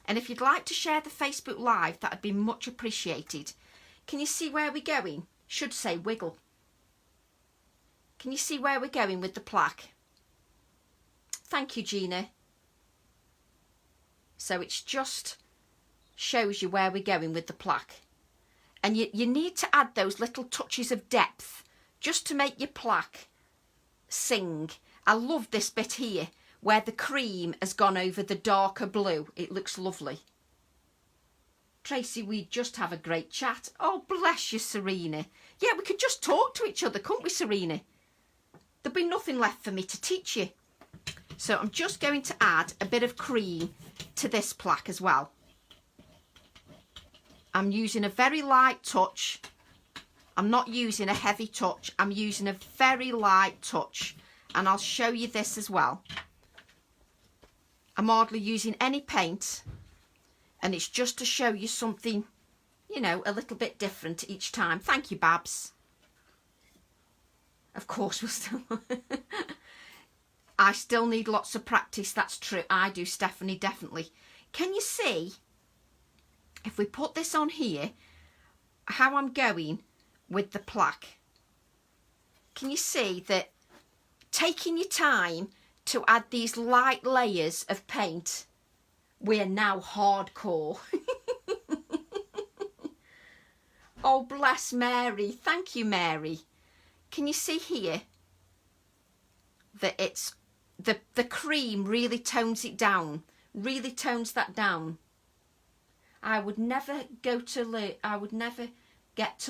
And if you'd like to share the Facebook Live, that'd be much appreciated. Can you see where we're going? Should say wiggle. Can you see where we're going with the plaque? Thank you, Gina. So it's just shows you where we're going with the plaque. And you need to add those little touches of depth just to make your plaque sing. I love this bit here where the cream has gone over the darker blue. It looks lovely. Tracy, we just have a great chat. Oh, bless you, Serena. Yeah, we could just talk to each other, couldn't we, Serena? There'd be nothing left for me to teach you. So I'm just going to add a bit of cream to this plaque as well. I'm using a very light touch. I'm not using a heavy touch. I'm using a very light touch. And I'll show you this as well. I'm hardly using any paint. And it's just to show you something, you know, a little bit different each time. Thank you, Babs. Of course, we'll still... I still need lots of practice. That's true. I do, Stephanie, definitely. Can you see, if we put this on here, how I'm going with the plaque? Can you see that taking your time to add these light layers of paint, we're now hardcore. Oh, bless Mary. Thank you, Mary. Can you see here that it's the cream really tones it down, really tones that down. I would never get to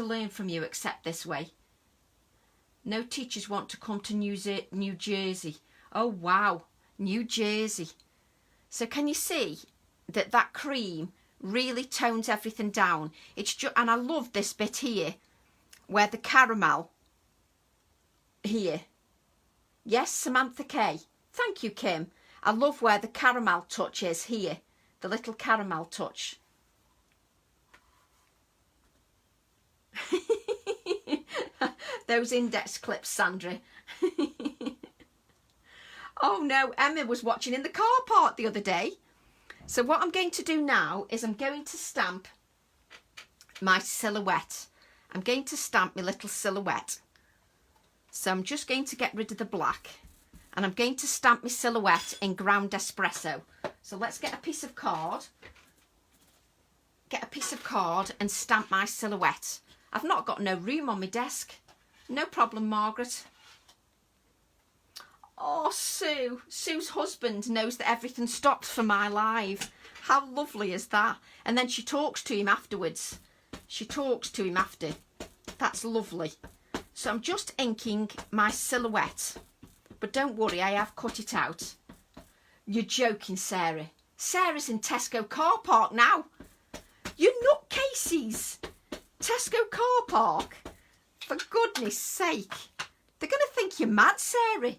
learn from you except this way. No teachers want to come to New Jersey. Oh, wow. New Jersey. So can you see that cream really tones everything down? It's just, and I love this bit here where the caramel here. Yes, Samantha K. Thank you, Kim. I love where the caramel touch is here. The little caramel touch. Those index clips, Sandra. Oh no, Emma was watching in the car park the other day. So what I'm going to do now is I'm going to stamp my silhouette. I'm going to stamp my little silhouette. So I'm just going to get rid of the black and I'm going to stamp my silhouette in ground espresso. So let's get a piece of card. Get a piece of card and stamp my silhouette. I've not got no room on my desk. No problem, Margaret. Oh, Sue. Sue's husband knows that everything stops for my live. How lovely is that? And then she talks to him afterwards. She talks to him after. That's lovely. So I'm just inking my silhouette. But don't worry, I have cut it out. You're joking, Sarah. Sarah's in Tesco car park now. You nutcases. Tesco car park? For goodness sake. They're going to think you're mad, Sarah.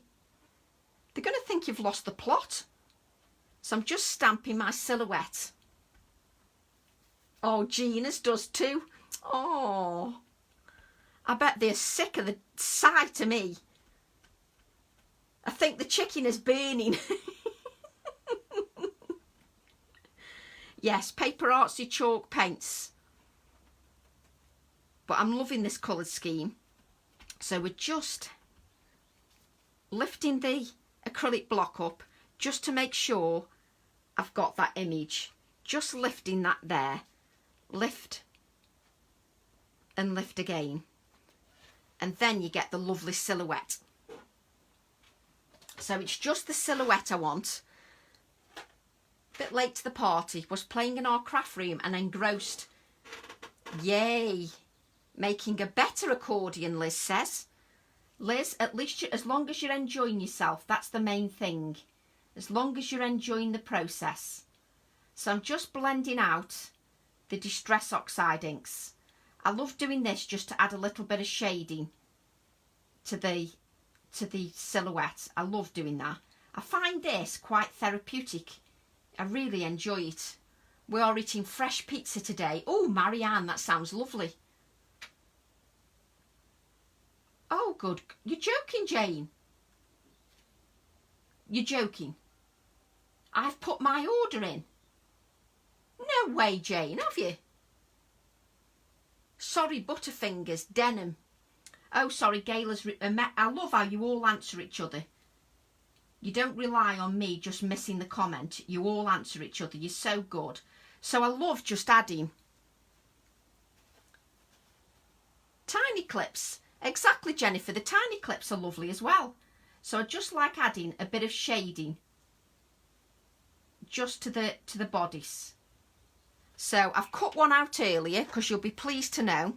They're going to think you've lost the plot. So I'm just stamping my silhouette. Oh, Gina's does too. Oh, I bet they're sick of the sight of me. I think the chicken is burning. Yes, paper artsy chalk paints. But I'm loving this colour scheme. So we're just lifting the acrylic block up just to make sure I've got that image. Just lifting that there. Lift and lift again. And then you get the lovely silhouette. So it's just the silhouette I want. Bit late to the party. Was playing in our craft room and engrossed. Yay. Making a better accordion, Liz says. Liz, at least as long as you're enjoying yourself, that's the main thing. As long as you're enjoying the process. So I'm just blending out the Distress Oxide inks. I love doing this just to add a little bit of shading to the to the silhouette. I love doing that. I find this quite therapeutic. I really enjoy it. We are eating fresh pizza today. Oh, Marianne, that sounds lovely. Oh, good. You're joking, Jane. You're joking. I've put my order in. No way, Jane, have you? Sorry, Butterfingers, denim. Oh, sorry, Gayla's... I love how you all answer each other. You don't rely on me just missing the comment. You all answer each other. You're so good. So I love just adding tiny clips. Exactly, Jennifer. The tiny clips are lovely as well. So I just like adding a bit of shading just to the bodice. So I've cut one out earlier because you'll be pleased to know.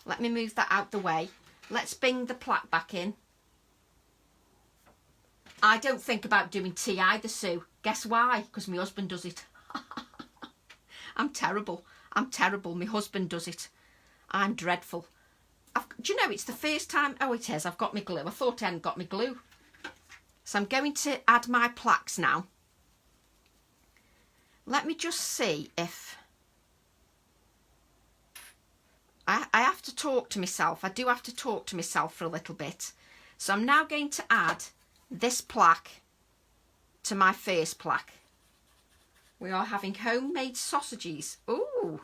Let me move that out the way. Let's bring the plaque back in. I don't think about doing tea either, Sue. Guess why? Because my husband does it. I'm terrible. I'm terrible. My husband does it. I'm dreadful. Do you know, it's the first time... Oh, it is. I've got my glue. I thought I hadn't got my glue. So I'm going to add my plaques now. Let me just see if... I have to talk to myself. I do have to talk to myself for a little bit. So I'm now going to add this plaque to my first plaque. We are having homemade sausages. Ooh,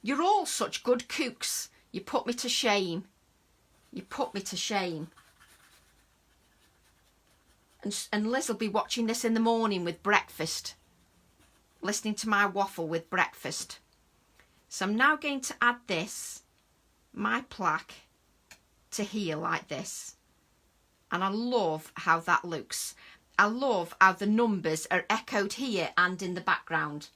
you're all such good cooks. You put me to shame. You put me to shame. And Liz will be watching this in the morning with breakfast. Listening to my waffle with breakfast. So I'm now going to add this, my plaque, to here like this. And I love how that looks. I love how the numbers are echoed here and in the background.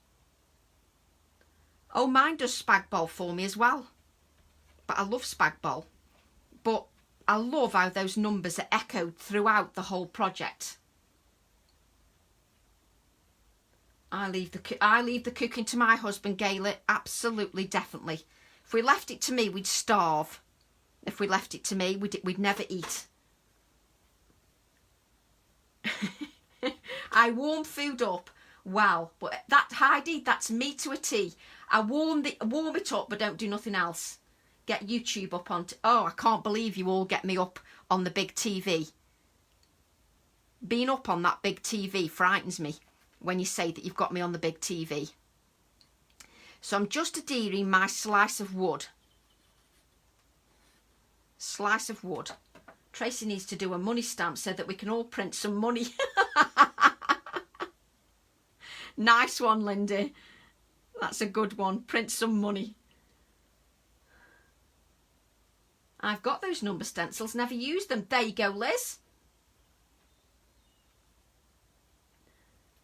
Oh, mine does spag bol for me as well. But I love spag bol. But I love how those numbers are echoed throughout the whole project. I leave the cooking to my husband, Gayla. Absolutely, definitely. If we left it to me, we'd starve. If we left it to me, we'd never eat. I warm food up well, but that, Heidi, that's me to a T. I warm it up, but don't do nothing else. Get YouTube up on... Oh, I can't believe you all get me up on the big TV. Being up on that big TV frightens me when you say that you've got me on the big TV. So I'm just adhering my slice of wood. Slice of wood. Tracy needs to do a money stamp so that we can all print some money. Nice one, Lindy. That's a good one. Print some money. I've got those number stencils, never used them. There you go, Liz.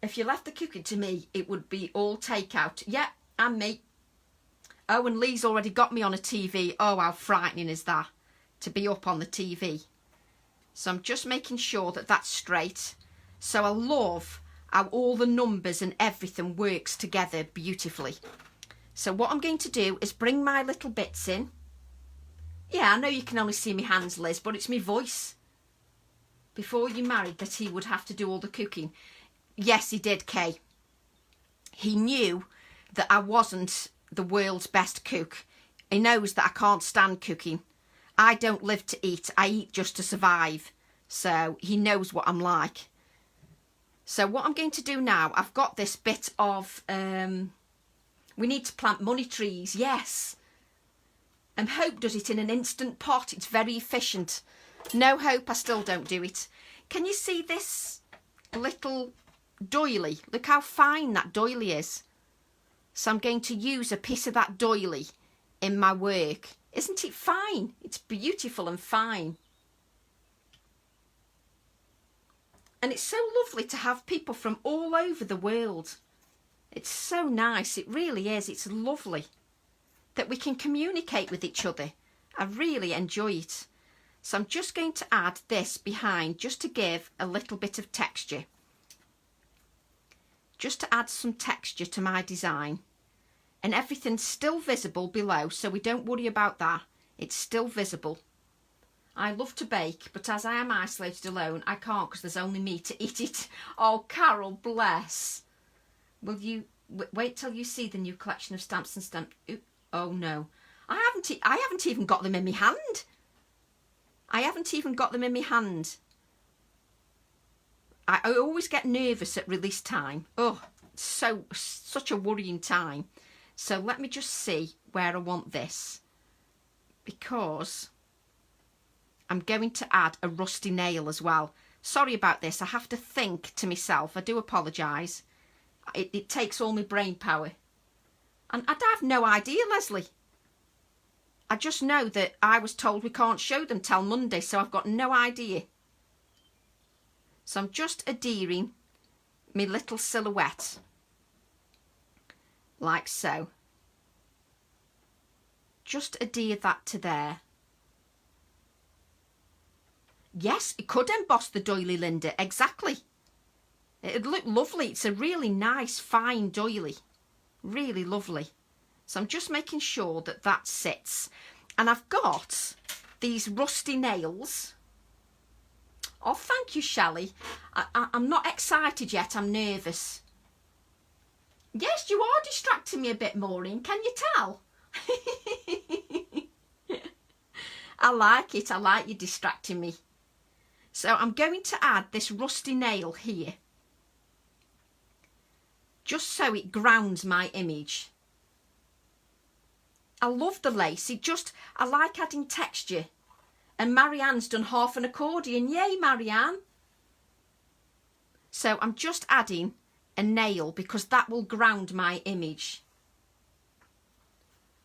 If you left the cooking to me, it would be all takeout. Yeah, and me. Oh, and Lee's already got me on a TV. Oh, how frightening is that, to be up on the TV. So I'm just making sure that that's straight. So I love how all the numbers and everything works together beautifully. So what I'm going to do is bring my little bits in. Yeah, I know you can only see my hands, Liz, but it's my voice. Before you married that he would have to do all the cooking. Yes, he did, Kay. He knew that I wasn't the world's best cook. He knows that I can't stand cooking. I don't live to eat. I eat just to survive. So he knows what I'm like. So what I'm going to do now, I've got this bit of... we need to plant money trees, yes. And Hope does it in an instant pot. It's very efficient. No, Hope, I still don't do it. Can you see this little doily? Look how fine that doily is. So I'm going to use a piece of that doily in my work. Isn't it fine? It's beautiful and fine. And it's so lovely to have people from all over the world. It's so nice. It really is. It's lovely that we can communicate with each other. I really enjoy it. So I'm just going to add this behind just to give a little bit of texture. Just to add some texture to my design. And everything's still visible below, so we don't worry about that. It's still visible. I love to bake, but as I am isolated alone, I can't because there's only me to eat it. Oh, Carol, bless. Will you wait till you see the new collection of stamps and stamps? Oh no, I haven't even got them in my hand. I haven't even got them in my hand. I always get nervous at release time. Oh, such a worrying time. So let me just see where I want this, because I'm going to add a rusty nail as well. Sorry about this. I have to think to myself. I do apologise. It takes all my brain power. And I have no idea, Leslie. I just know that I was told we can't show them till Monday, so I've got no idea. So I'm just adhering my little silhouette. Like so. Just adhere that to there. Yes, it could emboss the doily, Linda. Exactly. It'd look lovely. It's a really nice, fine doily. Really lovely. So I'm just making sure that that sits. And I've got these rusty nails. Oh, thank you, Shelley. I'm not excited yet. I'm nervous. Yes, you are distracting me a bit, Maureen. Can you tell? I like it. I like you distracting me. So I'm going to add this rusty nail here, just so it grounds my image. I love the lace. I like adding texture. And Marianne's done half an accordion. Yay, Marianne. So I'm just adding a nail because that will ground my image.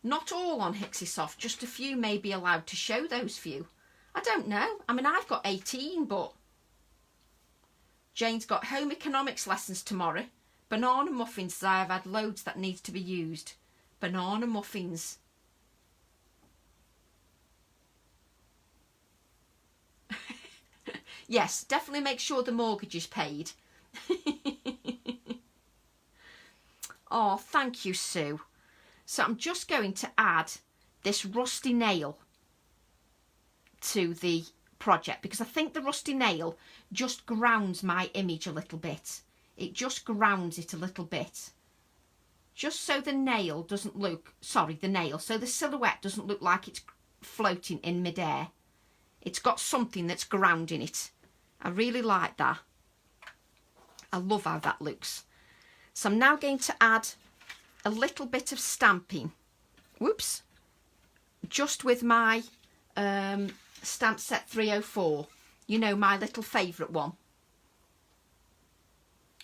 Not all on Hixie Soft, just a few may be allowed to show those few. I don't know. I mean, I've got 18, but Jane's got home economics lessons tomorrow. Banana muffins, I have had loads that needs to be used. Banana muffins. Yes, definitely make sure the mortgage is paid. Oh, thank you, Sue. So I'm just going to add this rusty nail to the project because I think the rusty nail just grounds my image a little bit. It just grounds it a little bit. Just so the nail doesn't look, so the silhouette doesn't look like it's floating in midair. It's got something that's grounding it. I really like that. I love how that looks. So I'm now going to add a little bit of stamping. Whoops. Just with my stamp set 304. You know, my little favourite one.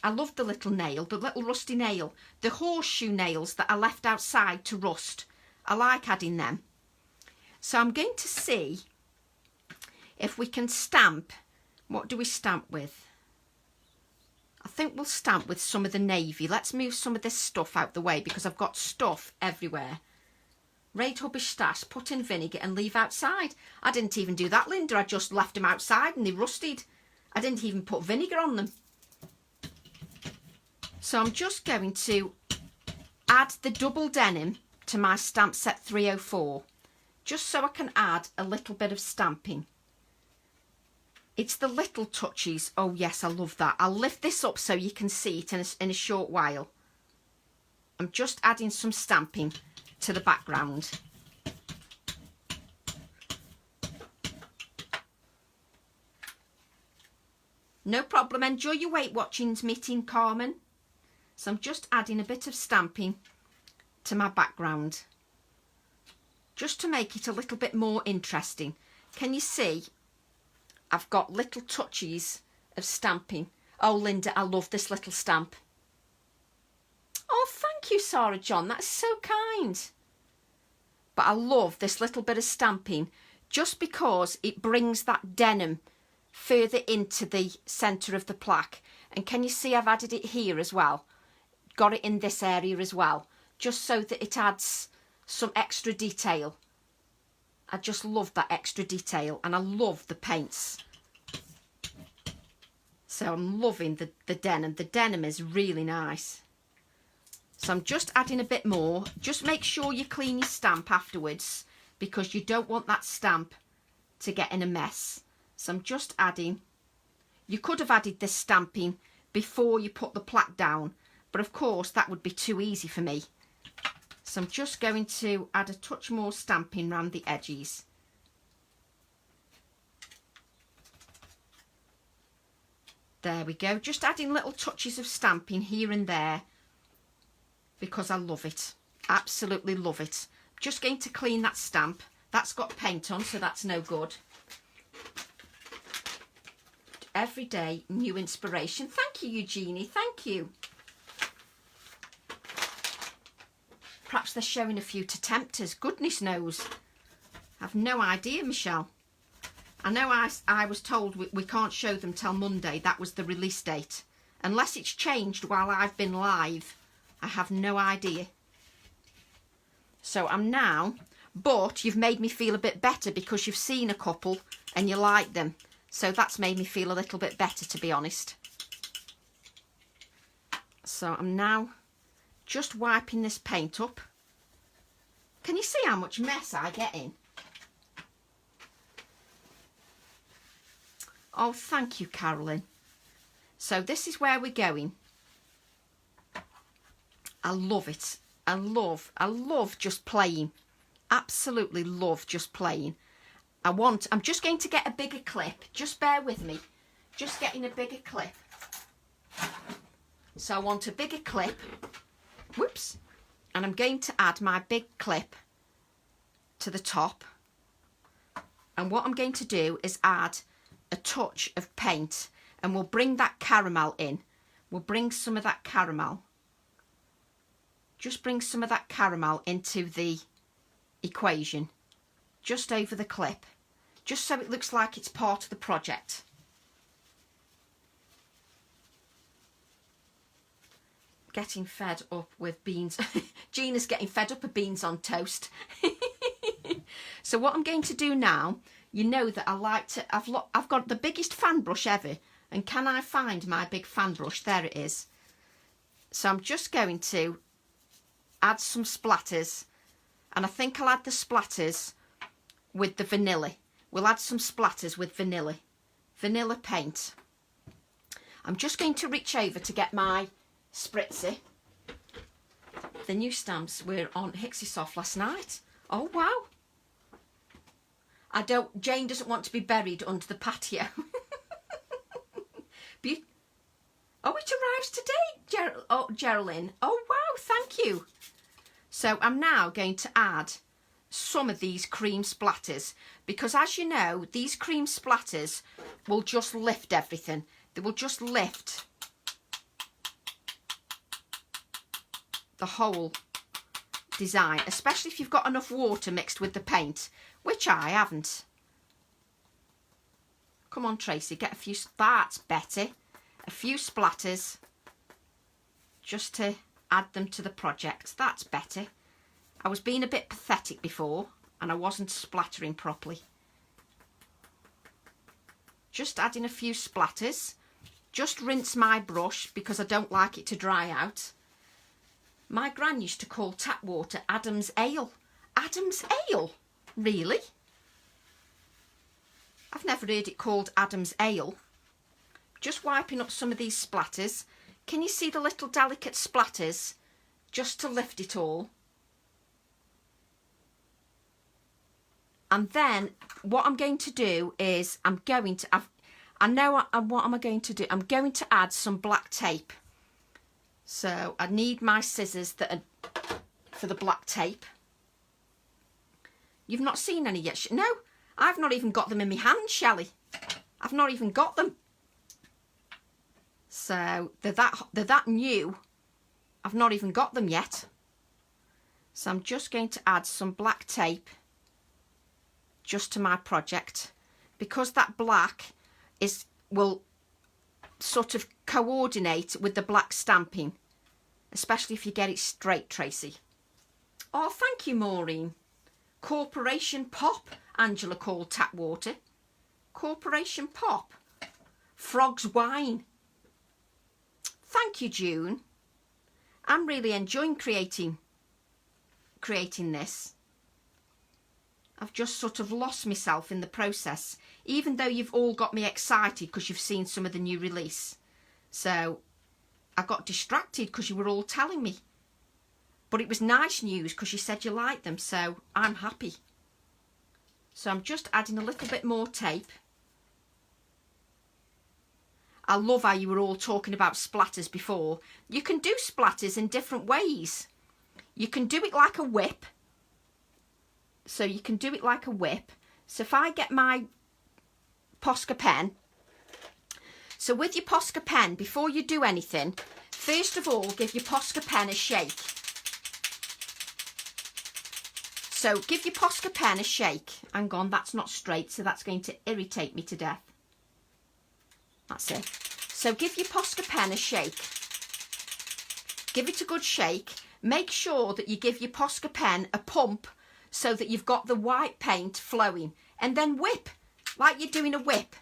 I love the little nail, the little rusty nail. The horseshoe nails that I left outside to rust. I like adding them. So I'm going to see if we can stamp. What do we stamp with? I think we'll stamp with some of the navy. Let's move some of this stuff out the way because I've got stuff everywhere. Raid Hubbish stash, put in vinegar and leave outside. I didn't even do that, Linda. I just left them outside and they rusted. I didn't even put vinegar on them. So I'm just going to add the double denim to my stamp set 304. Just so I can add a little bit of stamping. It's the little touches. Oh yes, I love that. I'll lift this up so you can see it in a short while. I'm just adding some stamping to the background. No problem. Enjoy your Weight Watchings meeting, Carmen. So I'm just adding a bit of stamping to my background. Just to make it a little bit more interesting. Can you see? I've got little touches of stamping. Oh, Linda, I love this little stamp. Oh, thank you, Sarah John. That's so kind. But I love this little bit of stamping just because it brings that denim further into the centre of the plaque. And can you see I've added it here as well? Got it in this area as well, just so that it adds some extra detail. I just love that extra detail and I love the paints. So I'm loving the denim. The denim is really nice. So I'm just adding a bit more. Just make sure you clean your stamp afterwards because you don't want that stamp to get in a mess. So I'm just adding, you could have added this stamping before you put the plaque down, but of course that would be too easy for me. So I'm just going to add a touch more stamping around the edges. There we go, just adding little touches of stamping here and there because I love it, absolutely love it. Just going to clean that stamp. That's got paint on, so that's no good. Every day, new inspiration. Thank you, Eugenie, thank you. Perhaps they're showing a few to tempt us, goodness knows. I've no idea, Michelle. I know I was told we can't show them till Monday. That was the release date. Unless it's changed while I've been live. I have no idea. So I'm now, but you've made me feel a bit better because you've seen a couple and you like them. So that's made me feel a little bit better, to be honest. So I'm now just wiping this paint up. Can you see how much mess I get in? Oh, thank you, Carolyn. So this is where we're going. I love it. I love just playing. Absolutely love just playing. I'm just going to get a bigger clip. Just bear with me. Just getting a bigger clip. So I want a bigger clip. Whoops. And I'm going to add my big clip to the top. And what I'm going to do is add a touch of paint, and we'll bring that caramel in. We'll bring some of that caramel. Just bring some of that caramel into the equation, just over the clip, just so it looks like it's part of the project. Getting fed up with beans. Gina's getting fed up with beans on toast. So what I'm going to do now, you know that I like to, I've got the biggest fan brush ever, and can I find my big fan brush? There it is. So I'm just going to add some splatters, and I think I'll add the splatters with the vanilla. We'll add some splatters with vanilla paint. I'm just going to reach over to get my spritzer. The new stamps were on Hixie Soft last night. Oh wow. Jane doesn't want to be buried under the patio. Oh, it arrives today, Geraldine. Oh wow, thank you. So I'm now going to add some of these cream splatters, because as you know, these cream splatters will just lift everything. They will just lift the whole design, especially if you've got enough water mixed with the paint, which I haven't. Come on, Tracy, get a few, that's better. A few splatters just to add them to the project. That's better. I was being a bit pathetic before and I wasn't splattering properly. Just adding a few splatters. Just rinse my brush because I don't like it to dry out. My gran used to call tap water Adam's ale. Adam's ale? Really? I've never heard it called Adam's ale. Just wiping up some of these splatters. Can you see the little delicate splatters? Just to lift it all. And then what I'm going to do is what am I going to do? I'm going to add some black tape. So I need my scissors that are for the black tape. You've not seen any yet? No, I've not even got them in my hand, Shelley. I've not even got them. So they're that new. I've not even got them yet. So I'm just going to add some black tape just to my project, because that black will sort of coordinate with the black stamping, especially if you get it straight, Tracy. Oh, thank you, Maureen. Corporation Pop, Angela called tap water. Corporation Pop. Frog's Wine. Thank you, June. I'm really enjoying creating this. I've just sort of lost myself in the process, even though you've all got me excited because you've seen some of the new release. So I got distracted because you were all telling me. But it was nice news because you said you liked them, so I'm happy. So I'm just adding a little bit more tape. I love how you were all talking about splatters before. You can do splatters in different ways. You can do it like a whip. So you can do it like a whip. So if I get my Posca pen. So with your Posca pen, before you do anything, first of all, give your Posca pen a shake. So give your Posca pen a shake. Hang on, that's not straight, so that's going to irritate me to death. That's it. So give your Posca pen a shake. Give it a good shake. Make sure that you give your Posca pen a pump so that you've got the white paint flowing. And then whip, like you're doing a whip.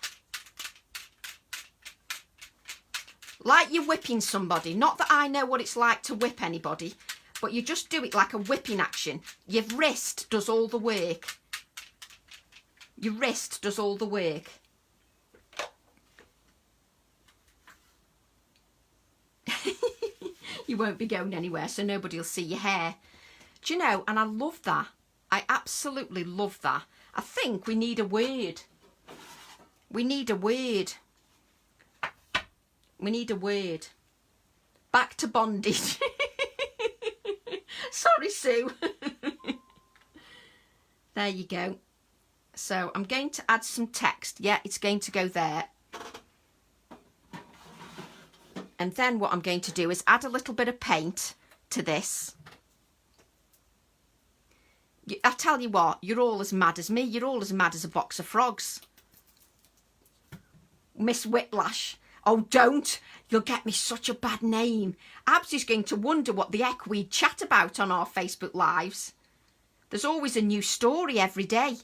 Like you're whipping somebody. Not that I know what it's like to whip anybody, but you just do it like a whipping action. Your wrist does all the work. Your wrist does all the work. You won't be going anywhere, so nobody will see your hair. Do you know, and I love that. I absolutely love that. I think we need a word. We need a word. We need a word. Back to bondage. Sorry, Sue. There you go. So I'm going to add some text. Yeah, it's going to go there. And then what I'm going to do is add a little bit of paint to this. I tell you what, you're all as mad as me. You're all as mad as a box of frogs. Miss Whiplash. Oh, don't. You'll get me such a bad name. Abs is going to wonder what the heck we chat about on our Facebook Lives. There's always a new story every day.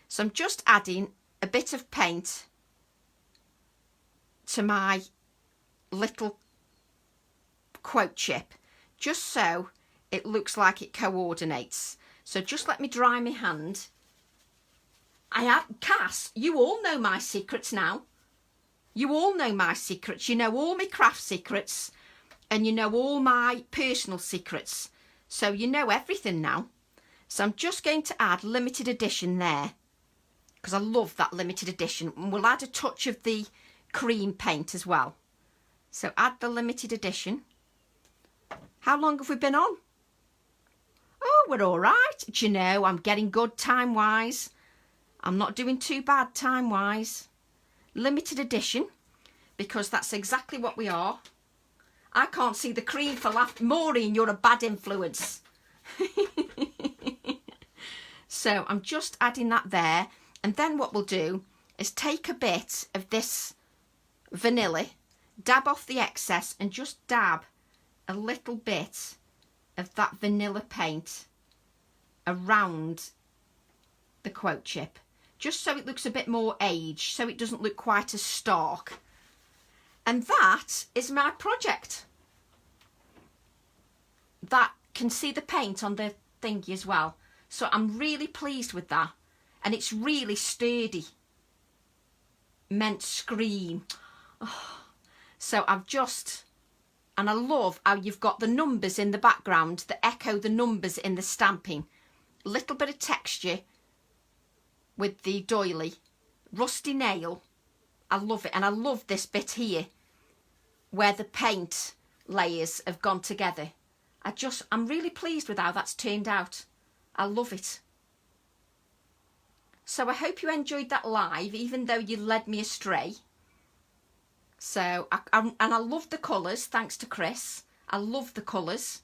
So I'm just adding a bit of paint to my little quote chip, just so it looks like it coordinates. So just let me dry my hand. Cass, you all know my secrets now. You all know my secrets. You know all my craft secrets, and you know all my personal secrets. So you know everything now. So I'm just going to add limited edition there, because I love that limited edition. And we'll add a touch of the cream paint as well. So add the limited edition. How long have we been on? Oh, we're all right. Do you know, I'm getting good time-wise. I'm not doing too bad time-wise. Limited edition, because that's exactly what we are. I can't see the cream for laughter. Maureen, you're a bad influence. So I'm just adding that there. And then what we'll do is take a bit of this vanilla, dab off the excess, and just dab a little bit of that vanilla paint around the quote chip, just so it looks a bit more aged, so it doesn't look quite as stark. And that is my project. That can see the paint on the thingy as well. So I'm really pleased with that. And it's really sturdy. Meant scream. Oh. So I've just, and I love how you've got the numbers in the background that echo the numbers in the stamping. A little bit of texture with the doily. Rusty nail. I love it. And I love this bit here where the paint layers have gone together. I'm really pleased with how that's turned out. I love it. So I hope you enjoyed that live, even though you led me astray. So, and I love the colours, thanks to Chris. I love the colours.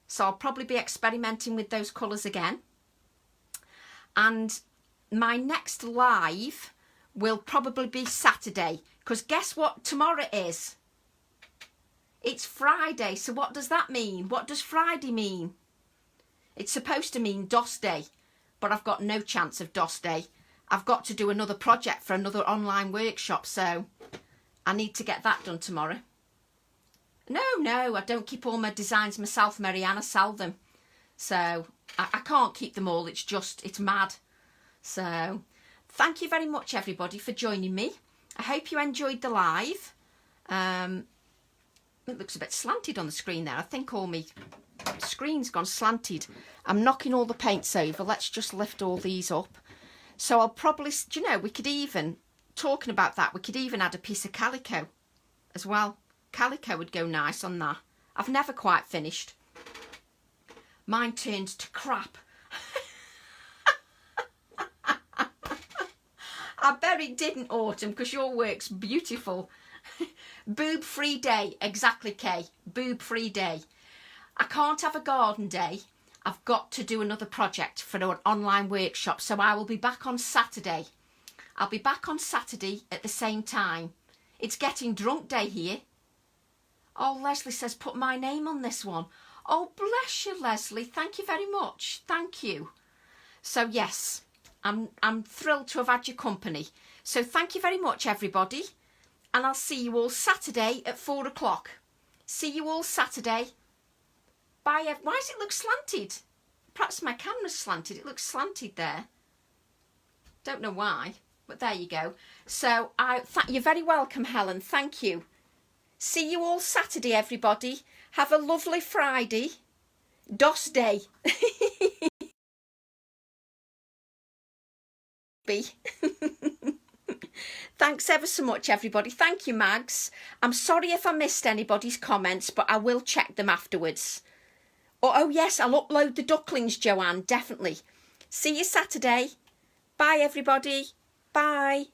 So I'll probably be experimenting with those colours again. And my next live will probably be Saturday. Because guess what tomorrow is? It's Friday. So what does that mean? What does Friday mean? It's supposed to mean DOS Day. But I've got no chance of DOS Day. I've got to do another project for another online workshop. So I need to get that done tomorrow. No, I don't keep all my designs myself, Marianne. I sell them. So I can't keep them all. It's mad. So thank you very much, everybody, for joining me. I hope you enjoyed the live. It looks a bit slanted on the screen there. I think all my screen's gone slanted. I'm knocking all the paints over. Let's just lift all these up. So I'll probably, do you know, we could even, talking about that, we could even add a piece of calico as well. Calico would go nice on that. I've never quite finished. Mine turns to crap. I bet it didn't, Autumn, because your work's beautiful. Boob-free day, exactly, Kay. Boob-free day. I can't have a garden day. I've got to do another project for an online workshop, so I will be back on Saturday. I'll be back on Saturday at the same time. It's getting drunk day here. Oh, Leslie says put my name on this one. Oh, bless you, Leslie. Thank you very much. Thank you. So, yes, I'm thrilled to have had your company. So thank you very much, everybody. And I'll see you all Saturday at 4 o'clock. See you all Saturday. Bye. Why does it look slanted? Perhaps my camera's slanted. It looks slanted there. Don't know why, but there you go. So you're very welcome, Helen. Thank you. See you all Saturday, everybody. Have a lovely Friday. DOS day. Thanks ever so much, everybody. Thank you, Mags. I'm sorry if I missed anybody's comments, but I will check them afterwards. Oh yes, I'll upload the ducklings, Joanne, definitely. See you Saturday. Bye, everybody. Bye.